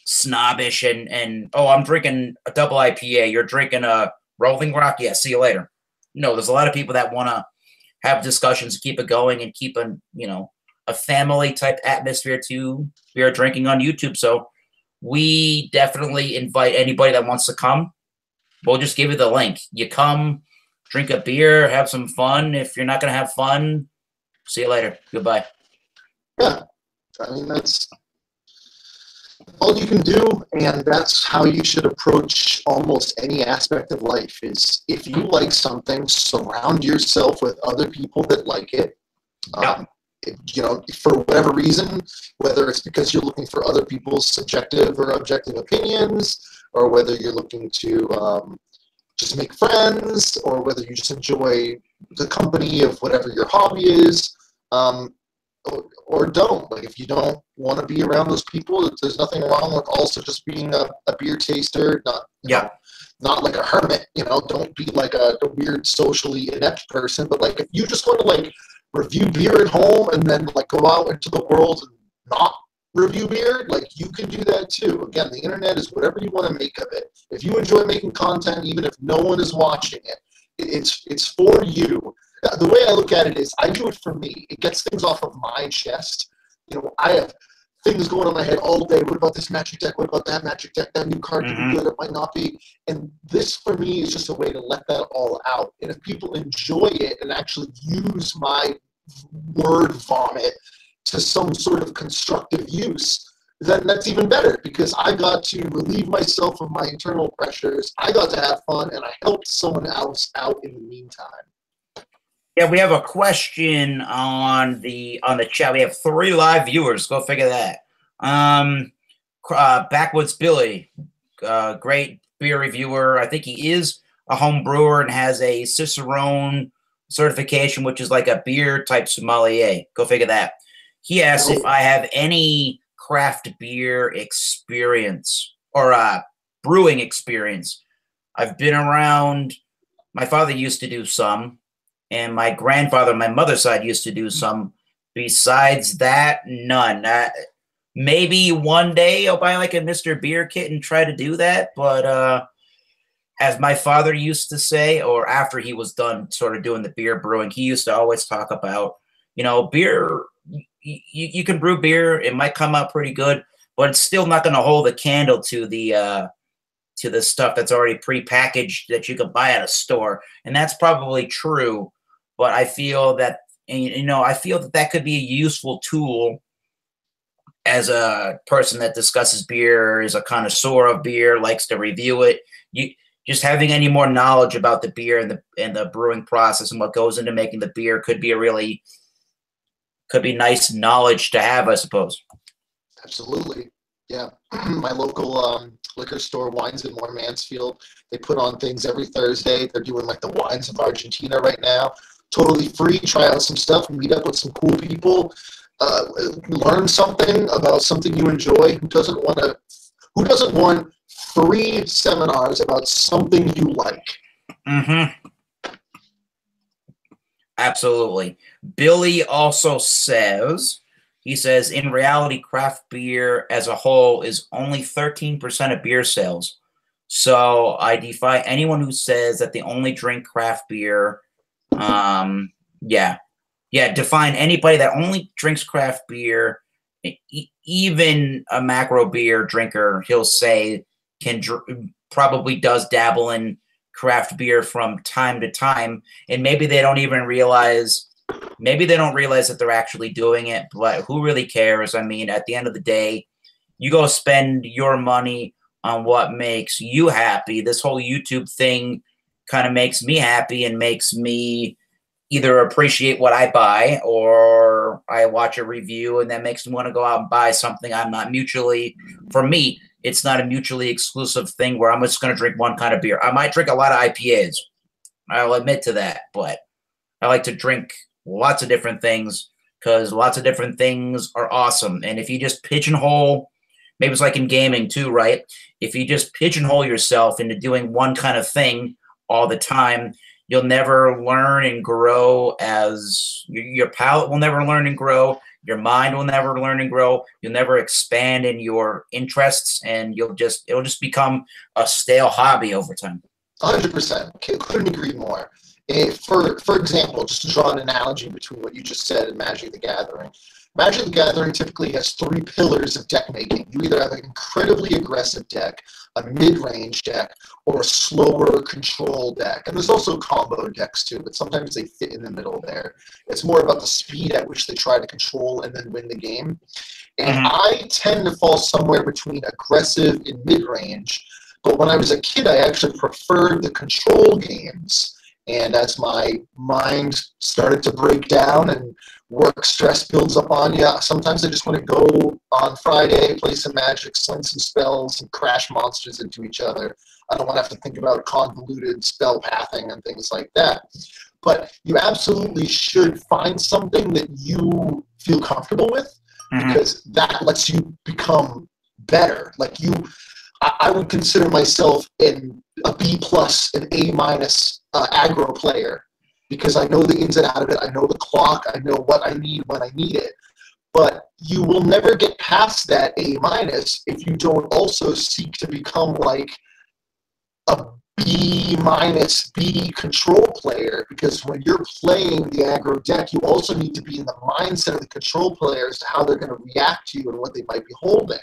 snobbish and oh, I'm drinking a double IPA, you're drinking a Rolling Rock, yeah, see you later. No, there's a lot of people that want to have discussions and keep it going and keep a family type atmosphere to beer drinking on YouTube. So we definitely invite anybody that wants to come. We'll just give you the link. You come, drink a beer, have some fun. If you're not going to have fun, see you later. Goodbye. Yeah. I mean, that's all you can do, and that's how you should approach almost any aspect of life. Is if you like something, surround yourself with other people that like it. Yeah. For whatever reason, whether it's because you're looking for other people's subjective or objective opinions, or whether you're looking to just make friends, or whether you just enjoy the company of whatever your hobby is, or don't. Like, if you don't want to be around those people, there's nothing wrong with also just being a beer taster, not like a hermit, don't be like a weird socially inept person, but like if you just want to like review beer at home and then like go out into the world and not review beer, like you can do that too. Again, the internet is whatever you want to make of it. If you enjoy making content, even if no one is watching it, it's for you. The way I look at it is I do it for me. It gets things off of my chest. I have things going on in my head all day. What about this magic deck? What about that magic deck? That new card could be good. It might not be. And this, for me, is just a way to let that all out. And if people enjoy it and actually use my word vomit to some sort of constructive use, then that's even better, because I got to relieve myself of my internal pressures. I got to have fun, and I helped someone else out in the meantime. Yeah, we have a question on the chat. We have 3 live viewers. Go figure that. Backwoods Billy, great beer reviewer. I think he is a home brewer and has a Cicerone certification, which is like a beer type sommelier. Go figure that. He asks if I have any craft beer experience or brewing experience. I've been around. My father used to do some. And my grandfather on my mother's side used to do some. Besides that, none. Maybe one day I'll buy like a Mr. Beer kit and try to do that. But as my father used to say, or after he was done sort of doing the beer brewing, he used to always talk about, beer, you can brew beer. It might come out pretty good, but it's still not going to hold a candle to the stuff that's already prepackaged that you can buy at a store. And that's probably true. But I feel that, that could be a useful tool as a person that discusses beer, is a connoisseur of beer, likes to review it. Just having any more knowledge about the beer and the brewing process and what goes into making the beer could be nice knowledge to have, I suppose. Absolutely. Yeah. My local liquor store, Wines and More Mansfield, they put on things every Thursday. They're doing like the wines of Argentina right now. Totally free. Try out some stuff, meet up with some cool people, learn something about something you enjoy. Who doesn't want free seminars about something you like? Absolutely. Billy also says, in reality, craft beer as a whole is only 13% of beer sales. So I defy anyone who says that they only drink craft beer. Define anybody that only drinks craft beer. Even a macro beer drinker, he'll say, probably does dabble in craft beer from time to time, and maybe they don't even realize. Maybe they don't realize that they're actually doing it, but who really cares? I mean, at the end of the day, you go spend your money on what makes you happy. This whole YouTube thing kind of makes me happy and makes me either appreciate what I buy or I watch a review and that makes me want to go out and buy something. I'm not mutually, for me, it's not a mutually exclusive thing where I'm just going to drink one kind of beer. I might drink a lot of IPAs. I'll admit to that, but I like to drink lots of different things because lots of different things are awesome. And if you just pigeonhole, maybe it's like in gaming too, right? If you just pigeonhole yourself into doing one kind of thing all the time, you'll never learn and grow. As your palate will never learn and grow. Your mind will never learn and grow. You'll never expand in your interests, and it'll just become a stale hobby over time. 100%. Couldn't agree more. For example, just to draw an analogy between what you just said and Magic the Gathering. Magic the Gathering typically has 3 pillars of deck making. You either have an incredibly aggressive deck, a mid-range deck, or a slower control deck. And there's also combo decks too, but sometimes they fit in the middle there. It's more about the speed at which they try to control and then win the game. And I tend to fall somewhere between aggressive and mid-range. But when I was a kid, I actually preferred the control games. And as my mind started to break down and work stress builds up on you, sometimes I just want to go on Friday, play some Magic, sling some spells, and crash monsters into each other. I don't want to have to think about convoluted spell pathing and things like that. But you absolutely should find something that you feel comfortable with, because that lets you become better. Like I would consider myself a B plus, an A minus aggro player, because I know the ins and out of it. I know the clock. I know what I need when I need it. But you will never get past that A minus if you don't also seek to become like a B minus B control player, because when you're playing the aggro deck, you also need to be in the mindset of the control player as to how they're going to react to you and what they might be holding.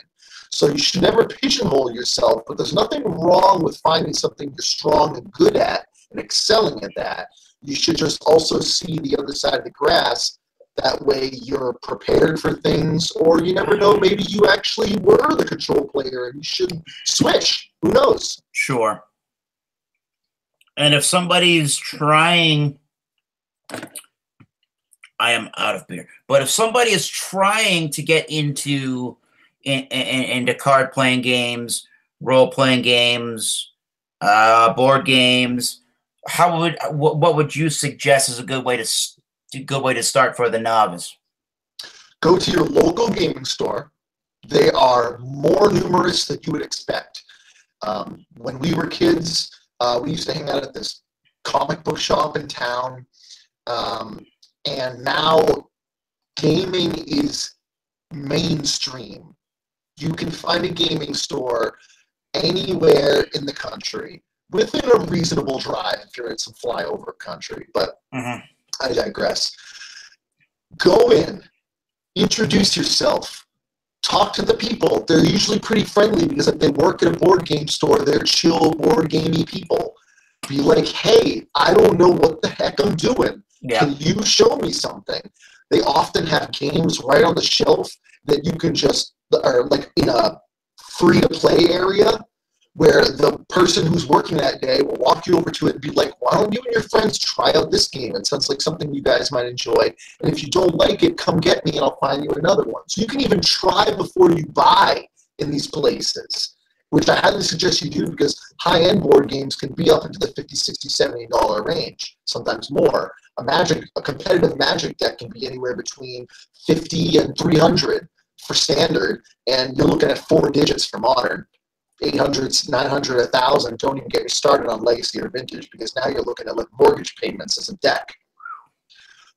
So you should never pigeonhole yourself, but there's nothing wrong with finding something you're strong and good at and excelling at that. You should just also see the other side of the grass. That way you're prepared for things, or you never know, maybe you actually were the control player and you should switch. Who knows? Sure. And if somebody's trying, I am out of beer, but if somebody is trying to get into card playing games, role playing games, board games, what would you suggest is a good way to start for the novice? Go to your local gaming store. They are more numerous than you would expect. When we were kids, we used to hang out at this comic book shop in town, and now gaming is mainstream. You can find a gaming store anywhere in the country within a reasonable drive if you're in some flyover country, but I digress. Go in, introduce yourself, talk to the people. They're usually pretty friendly because if they work at a board game store, they're chill, board gamey people. Be like, hey, I don't know what the heck I'm doing. Yeah. Can you show me something? They often have games right on the shelf that you can just, or like in a free-to-play area, where the person who's working that day will walk you over to it and be like, why don't you and your friends try out this game? It sounds like something you guys might enjoy. And if you don't like it, come get me and I'll find you another one. So you can even try before you buy in these places, which I highly suggest you do, because high-end board games can be up into the $50, $60, $70 range, sometimes more. A competitive Magic deck can be anywhere between $50 and $300 for standard, and you're looking at 4 digits for modern. 800s, 900, 1,000. Don't even get me started on legacy or vintage, because now you're looking at like mortgage payments as a deck.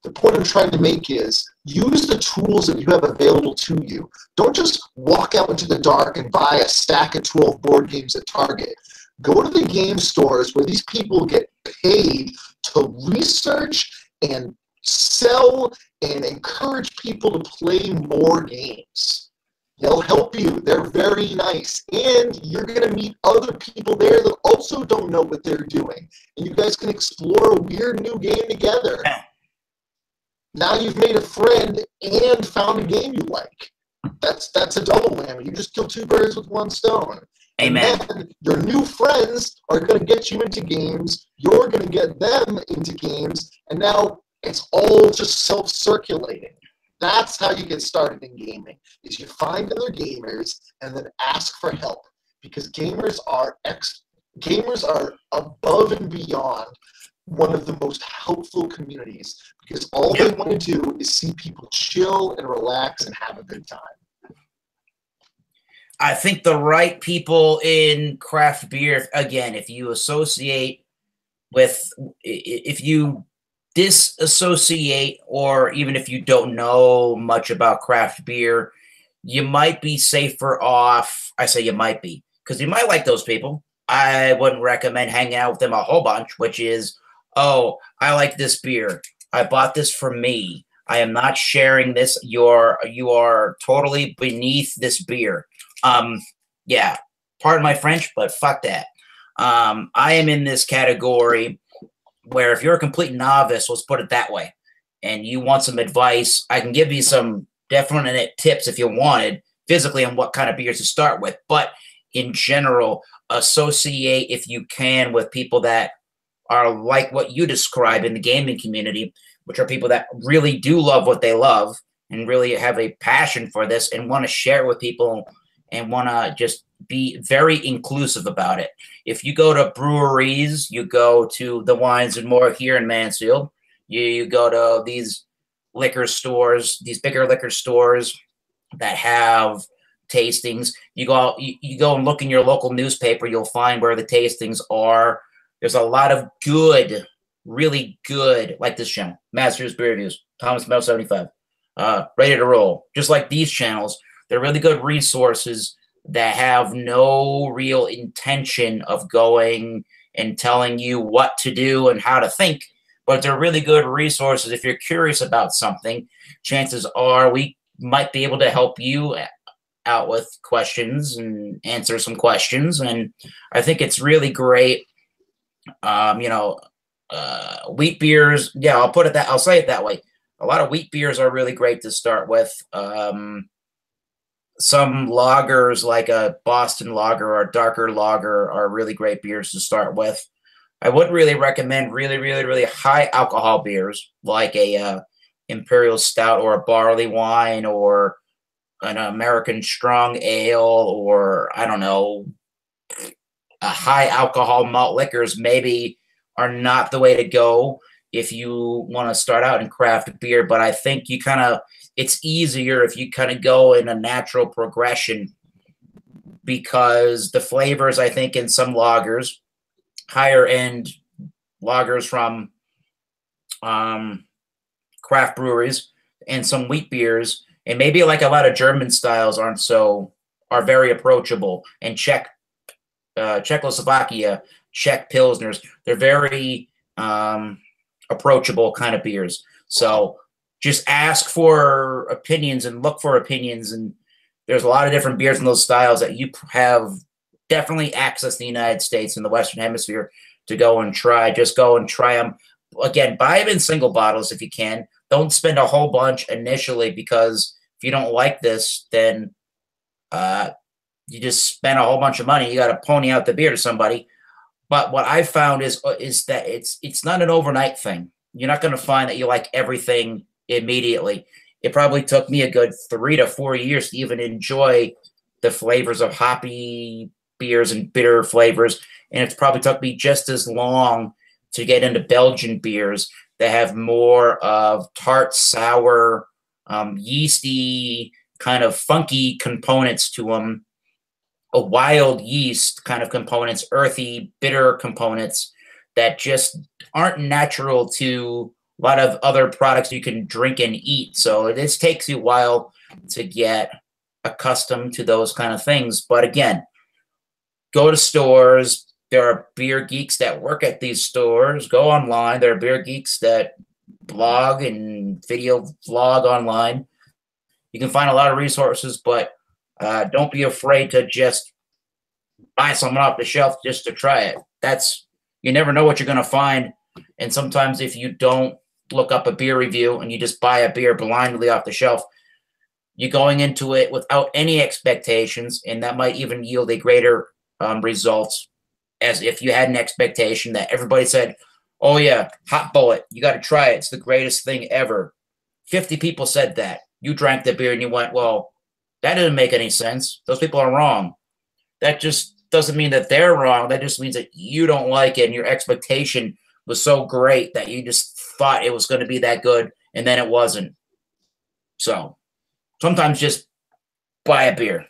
The point I'm trying to make is use the tools that you have available to you. Don't just walk out into the dark and buy a stack of 12 board games at Target. Go to the game stores where these people get paid to research and sell and encourage people to play more games. They'll help you. They're very nice. And you're going to meet other people there that also don't know what they're doing. And you guys can explore a weird new game together. Now you've made a friend and found a game you like. That's a double whammy. You just kill two birds with one stone. Amen. And then your new friends are going to get you into games. You're going to get them into games. And now it's all just self-circulating. That's how you get started in gaming, is you find other gamers and then ask for help. Because gamers are above and beyond one of the most helpful communities, because all they want to do is see people chill and relax and have a good time. I think the right people in craft beer, again, if you associate with, if you disassociate, or even if you don't know much about craft beer, you might be safer off. I say you might be, because you might like those people. I wouldn't recommend hanging out with them a whole bunch, which is, oh, I like this beer. I bought this for me. I am not sharing this. You are totally beneath this beer. Yeah, pardon my French, but fuck that. I am in this category where if you're a complete novice, let's put it that way, and you want some advice, I can give you some definite tips if you wanted, physically, on what kind of beers to start with. But in general, associate, if you can, with people that are like what you describe in the gaming community, which are people that really do love what they love and really have a passion for this and want to share it with people and want to just be very inclusive about it. If you go to breweries, you go to the Wines and More here in Mansfield, you go to these liquor stores, these bigger liquor stores that have tastings. You go and look in your local newspaper, you'll find where the tastings are. There's a lot of good, really good, like this channel, Masters Beer Reviews, Thomas Mel 75, Ready to Roll. Just like these channels, they're really good resources that have no real intention of going and telling you what to do and how to think, but they're really good resources. If you're curious about something, chances are we might be able to help you out with questions and answer some questions. And I think it's really great. Wheat beers, yeah, I'll say it that way. A lot of wheat beers are really great to start with. Some lagers, like a Boston lager or a darker lager, are really great beers to start with. I would really recommend really, really, really high alcohol beers, like a Imperial Stout or a barley wine or an American strong ale, or I don't know, a high alcohol malt liquors maybe are not the way to go if you want to start out in craft beer. But I think it's easier if you kind of go in a natural progression, because the flavors, I think, in some lagers, higher end lagers from craft breweries, and some wheat beers, and maybe like a lot of German styles are very approachable. And Czechoslovakia, Czech Pilsners, they're very approachable kind of beers. So just ask for opinions and look for opinions. And there's a lot of different beers in those styles that you have definitely access in the United States and the Western Hemisphere to go and try. Just go and try them. Again, buy them in single bottles if you can. Don't spend a whole bunch initially, because if you don't like this, then you just spend a whole bunch of money. You got to pony out the beer to somebody. But what I found is that it's not an overnight thing. You're not going to find that you like everything immediately. It probably took me a good 3 to 4 years to even enjoy the flavors of hoppy beers and bitter flavors. And it's probably took me just as long to get into Belgian beers that have more of tart, sour, yeasty, kind of funky components to them, a wild yeast kind of components, earthy, bitter components that just aren't natural to a lot of other products you can drink and eat. So this takes you a while to get accustomed to those kind of things. But again, go to stores. There are beer geeks that work at these stores. Go online. There are beer geeks that blog and video vlog online. You can find a lot of resources, but Don't be afraid to just buy something off the shelf just to try it. You never know what you're going to find. And sometimes if you don't look up a beer review and you just buy a beer blindly off the shelf, you're going into it without any expectations, and that might even yield a greater results as if you had an expectation that everybody said, oh yeah, hot bullet, you got to try it. It's the greatest thing ever. 50 people said that. You drank the beer and you went, well, that didn't make any sense. Those people are wrong. That just doesn't mean that they're wrong. That just means that you don't like it and your expectation was so great that you just thought it was going to be that good, and then it wasn't. So sometimes just buy a beer.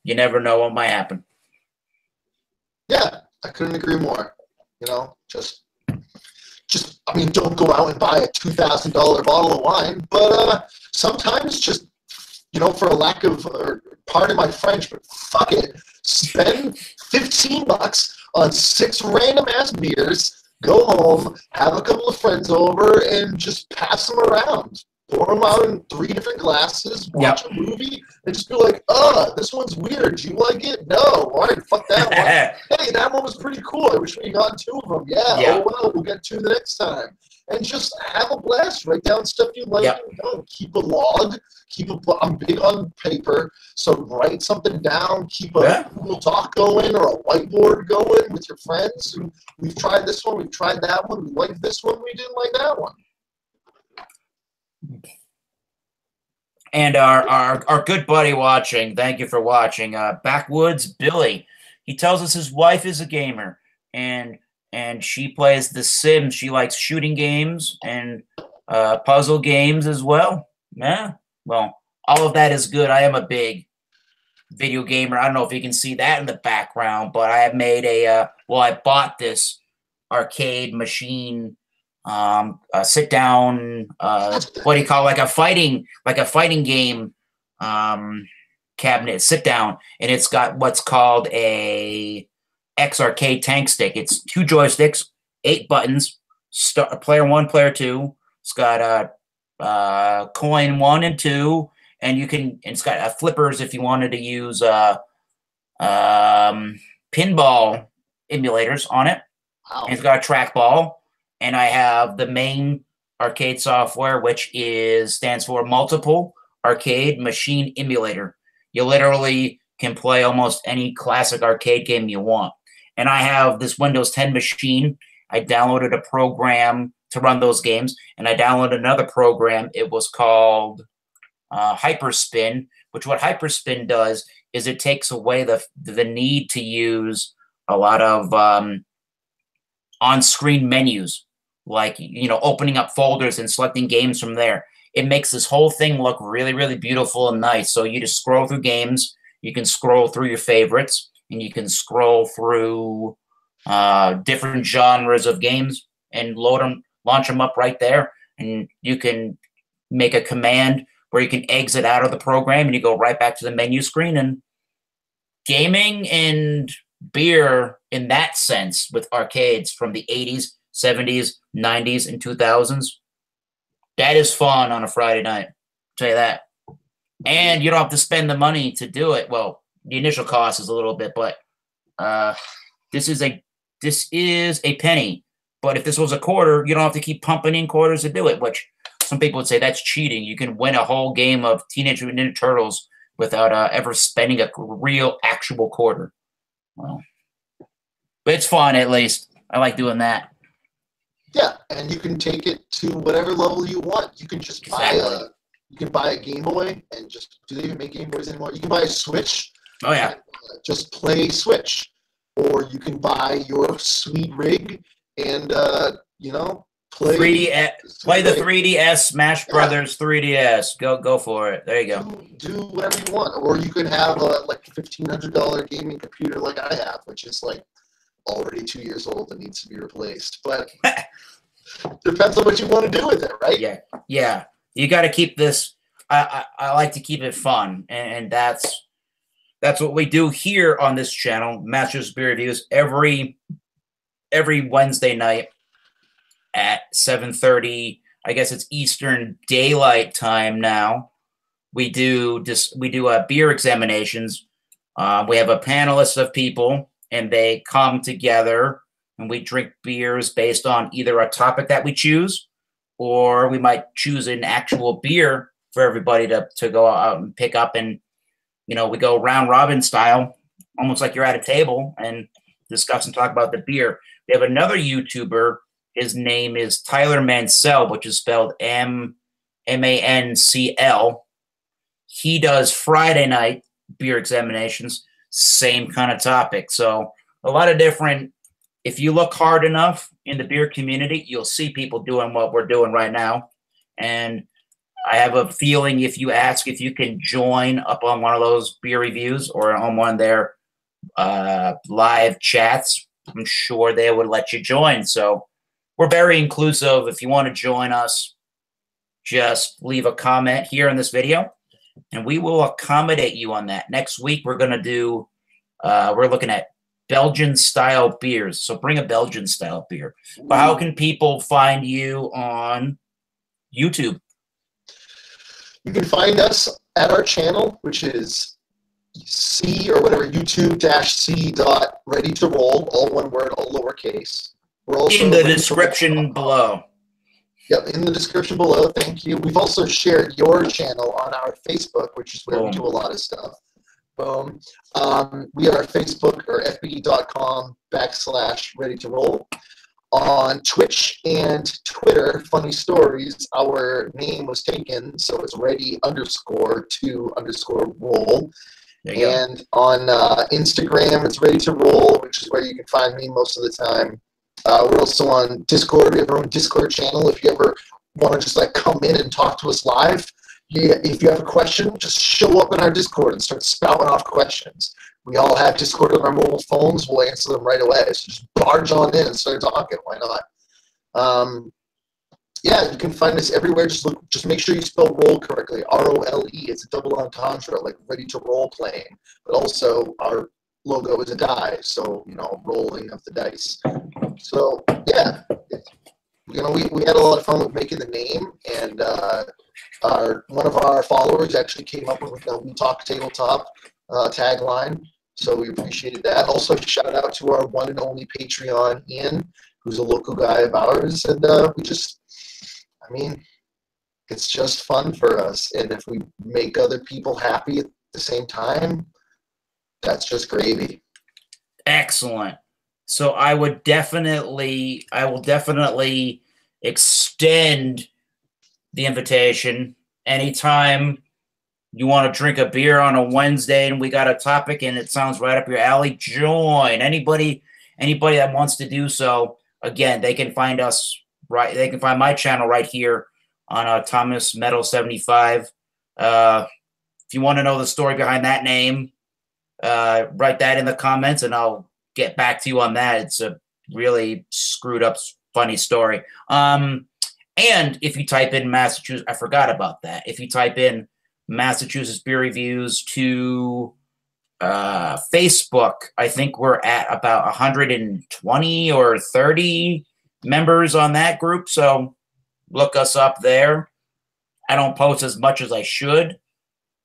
You never know what might happen. Yeah, I couldn't agree more. You know, just I mean, don't go out and buy a $2,000 bottle of wine, but sometimes just, you know, for a lack of, or pardon my French, but fuck it, spend $15 on 6 random ass beers, go home, have a couple of friends over, and just pass them around. Pour them out in 3 different glasses, watch a movie, and just be like, this one's weird. Do you like it? No. All right, fuck that one. Hey, that one was pretty cool. I wish we had gotten 2 of them. Yeah, oh well, we'll get 2 the next time. And just have a blast. Write down stuff you like and don't. Keep a log. I'm big on paper, so write something down. Keep a Google Doc going or a whiteboard going with your friends. And we've tried this one. We've tried that one. We liked this one. We didn't like that one. And our good buddy watching, thank you for watching, Backwoods Billy. He tells us his wife is a gamer, and she plays The Sims. She likes shooting games and puzzle games as well. Yeah, well, all of that is good. I am a big video gamer. I don't know if you can see that in the background, but I have made I bought this arcade machine, a sit down, what do you call it? like a fighting game cabinet, sit down, and it's got what's called a X arcade tank stick. It's 2 joysticks, 8 buttons, player 1, player 2. It's got a coin 1 and 2, and it's got flippers if you wanted to use pinball emulators on it. Wow. And it's got a trackball. And I have the main arcade software, which stands for Multiple Arcade Machine Emulator. You literally can play almost any classic arcade game you want. And I have this Windows 10 machine. I downloaded a program to run those games, and I downloaded another program. It was called Hyperspin, which what Hyperspin does is it takes away the need to use a lot of on-screen menus, like, you know, opening up folders and selecting games from there. It makes this whole thing look really, really beautiful and nice. So you just scroll through games, you can scroll through your favorites, and you can scroll through different genres of games and launch them up right there. And you can make a command where you can exit out of the program and you go right back to the menu screen. And gaming and beer in that sense with arcades from the 80s, 70s, 90s, and 2000s, that is fun on a Friday night. I'll tell you that. And you don't have to spend the money to do it. Well, the initial cost is a little bit, but this is a penny. But if this was a quarter, you don't have to keep pumping in quarters to do it, which some people would say that's cheating. You can win a whole game of Teenage Mutant Ninja Turtles without ever spending a real actual quarter. Well, but it's fun, at least. I like doing that. Yeah, and you can take it to whatever level you want. You can just buy a Game Boy and just, do they even make Game Boys anymore? You can buy a Switch. Oh yeah. And, just play Switch, or you can buy your sweet rig and you know, play 3DS. Play the 3DS Smash Brothers 3DS. Go for it. There you go. Do whatever you want, or you can have like a $1,500 gaming computer like I have, which is like already 2 years old and needs to be replaced. But depends on what you want to do with it, right? Yeah. You got to keep this. I like to keep it fun, and that's what we do here on this channel, Masters Beer Reviews, every Wednesday night at 7:30. I guess it's Eastern Daylight Time now. we do beer examinations. We have a panelist of people, and they come together, and we drink beers based on either a topic that we choose, or we might choose an actual beer for everybody to go out and pick up, and we go round robin style, almost like you're at a table, and discuss and talk about the beer. We have another YouTuber. His name is Tyler Mansell, which is spelled Mancl. He does Friday night beer examinations, same kind of topic. So a lot of different. If you look hard enough in the beer community, you'll see people doing what we're doing right now. And I have a feeling if you ask if you can join up on one of those beer reviews or on one of their live chats, I'm sure they would let you join. So we're very inclusive. If you want to join us, just leave a comment here in this video, and we will accommodate you on that. Next week, we're going to do, we're looking at Belgian-style beers. So bring a Belgian-style beer. But how can people find you on YouTube? You can find us at our channel, which is YouTube-C.ready-to-roll, all one word, all lowercase. We're also in the description below. Yep, in the description below. Thank you. We've also shared your channel on our Facebook, which is where we do a lot of stuff. Boom. We are Facebook or fb.com/ready-to-roll. On Twitch and Twitter, funny stories, our name was taken, so it's ready_to_roll. And on Instagram, it's ready to roll, which is where you can find me most of the time. We're also on Discord. We have our own Discord channel. If you ever want to just come in and talk to us live, if you have a question, just show up in our Discord and start spouting off questions. We all have Discord on our mobile phones. We'll answer them right away. So just barge on in and start talking. Why not? Yeah, you can find us everywhere. Just make sure you spell roll correctly. ROLE. It's a double entendre, like ready to role playing. But also our logo is a die, so rolling of the dice. So yeah, we had a lot of fun with making the name, and one of our followers actually came up with the "We Talk Tabletop" tagline, so we appreciated that. Also, shout out to our one and only Patreon, Ian, who's a local guy of ours, and it's just fun for us, and if we make other people happy at the same time, that's just gravy. Excellent. So I will definitely extend the invitation. Anytime you want to drink a beer on a Wednesday and we got a topic and it sounds right up your alley, join. Anybody that wants to do so, again, they can find us right. They can find my channel right here on Thomas Metal 75. If you want to know the story behind that name, write that in the comments and I'll get back to you on that. It's a really screwed up, funny story. And if you type in Massachusetts, I forgot about that. If you type in Massachusetts Beer Reviews to Facebook, I think we're at about 120 or 30 members on that group. So look us up there. I don't post as much as I should.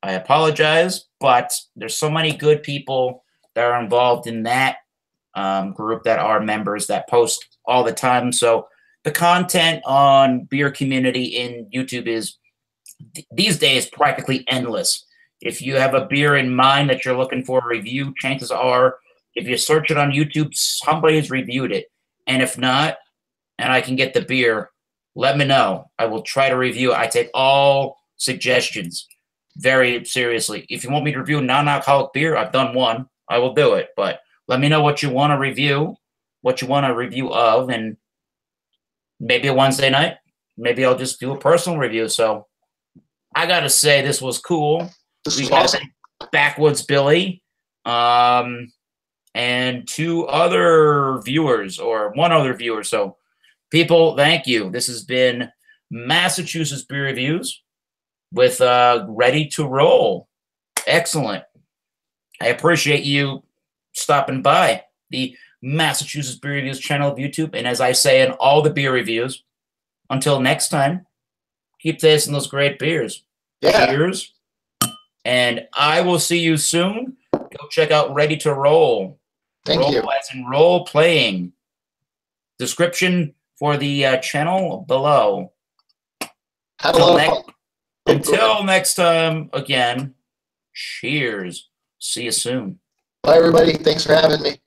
I apologize, but there's so many good people that are involved in that group that are members that post all the time. So the content on beer community in YouTube is these days practically endless. If you have a beer in mind that you're looking for a review, chances are if you search it on YouTube, somebody has reviewed it. And if not, and I can get the beer, let me know. I will try to review it. I take all suggestions very seriously. If you want me to review non-alcoholic beer, I've done one. I will do it. But let me know what you want to review, what you want a review of, and maybe a Wednesday night, maybe I'll just do a personal review. So I got to say this was cool. We got awesome. Backwoods Billy and two other viewers or one other viewer. So people, thank you. This has been Massachusetts Beer Reviews with Ready to Roll. Excellent. I appreciate you stopping by the Massachusetts Beer Reviews channel of YouTube. And as I say in all the beer reviews, until next time, keep tasting those great beers. Yeah. Cheers. And I will see you soon. Go check out Ready to Roll. Thank you. As in role playing. Description for the channel below. Until next time, again, cheers. See you soon. Bye, everybody. Thanks for having me.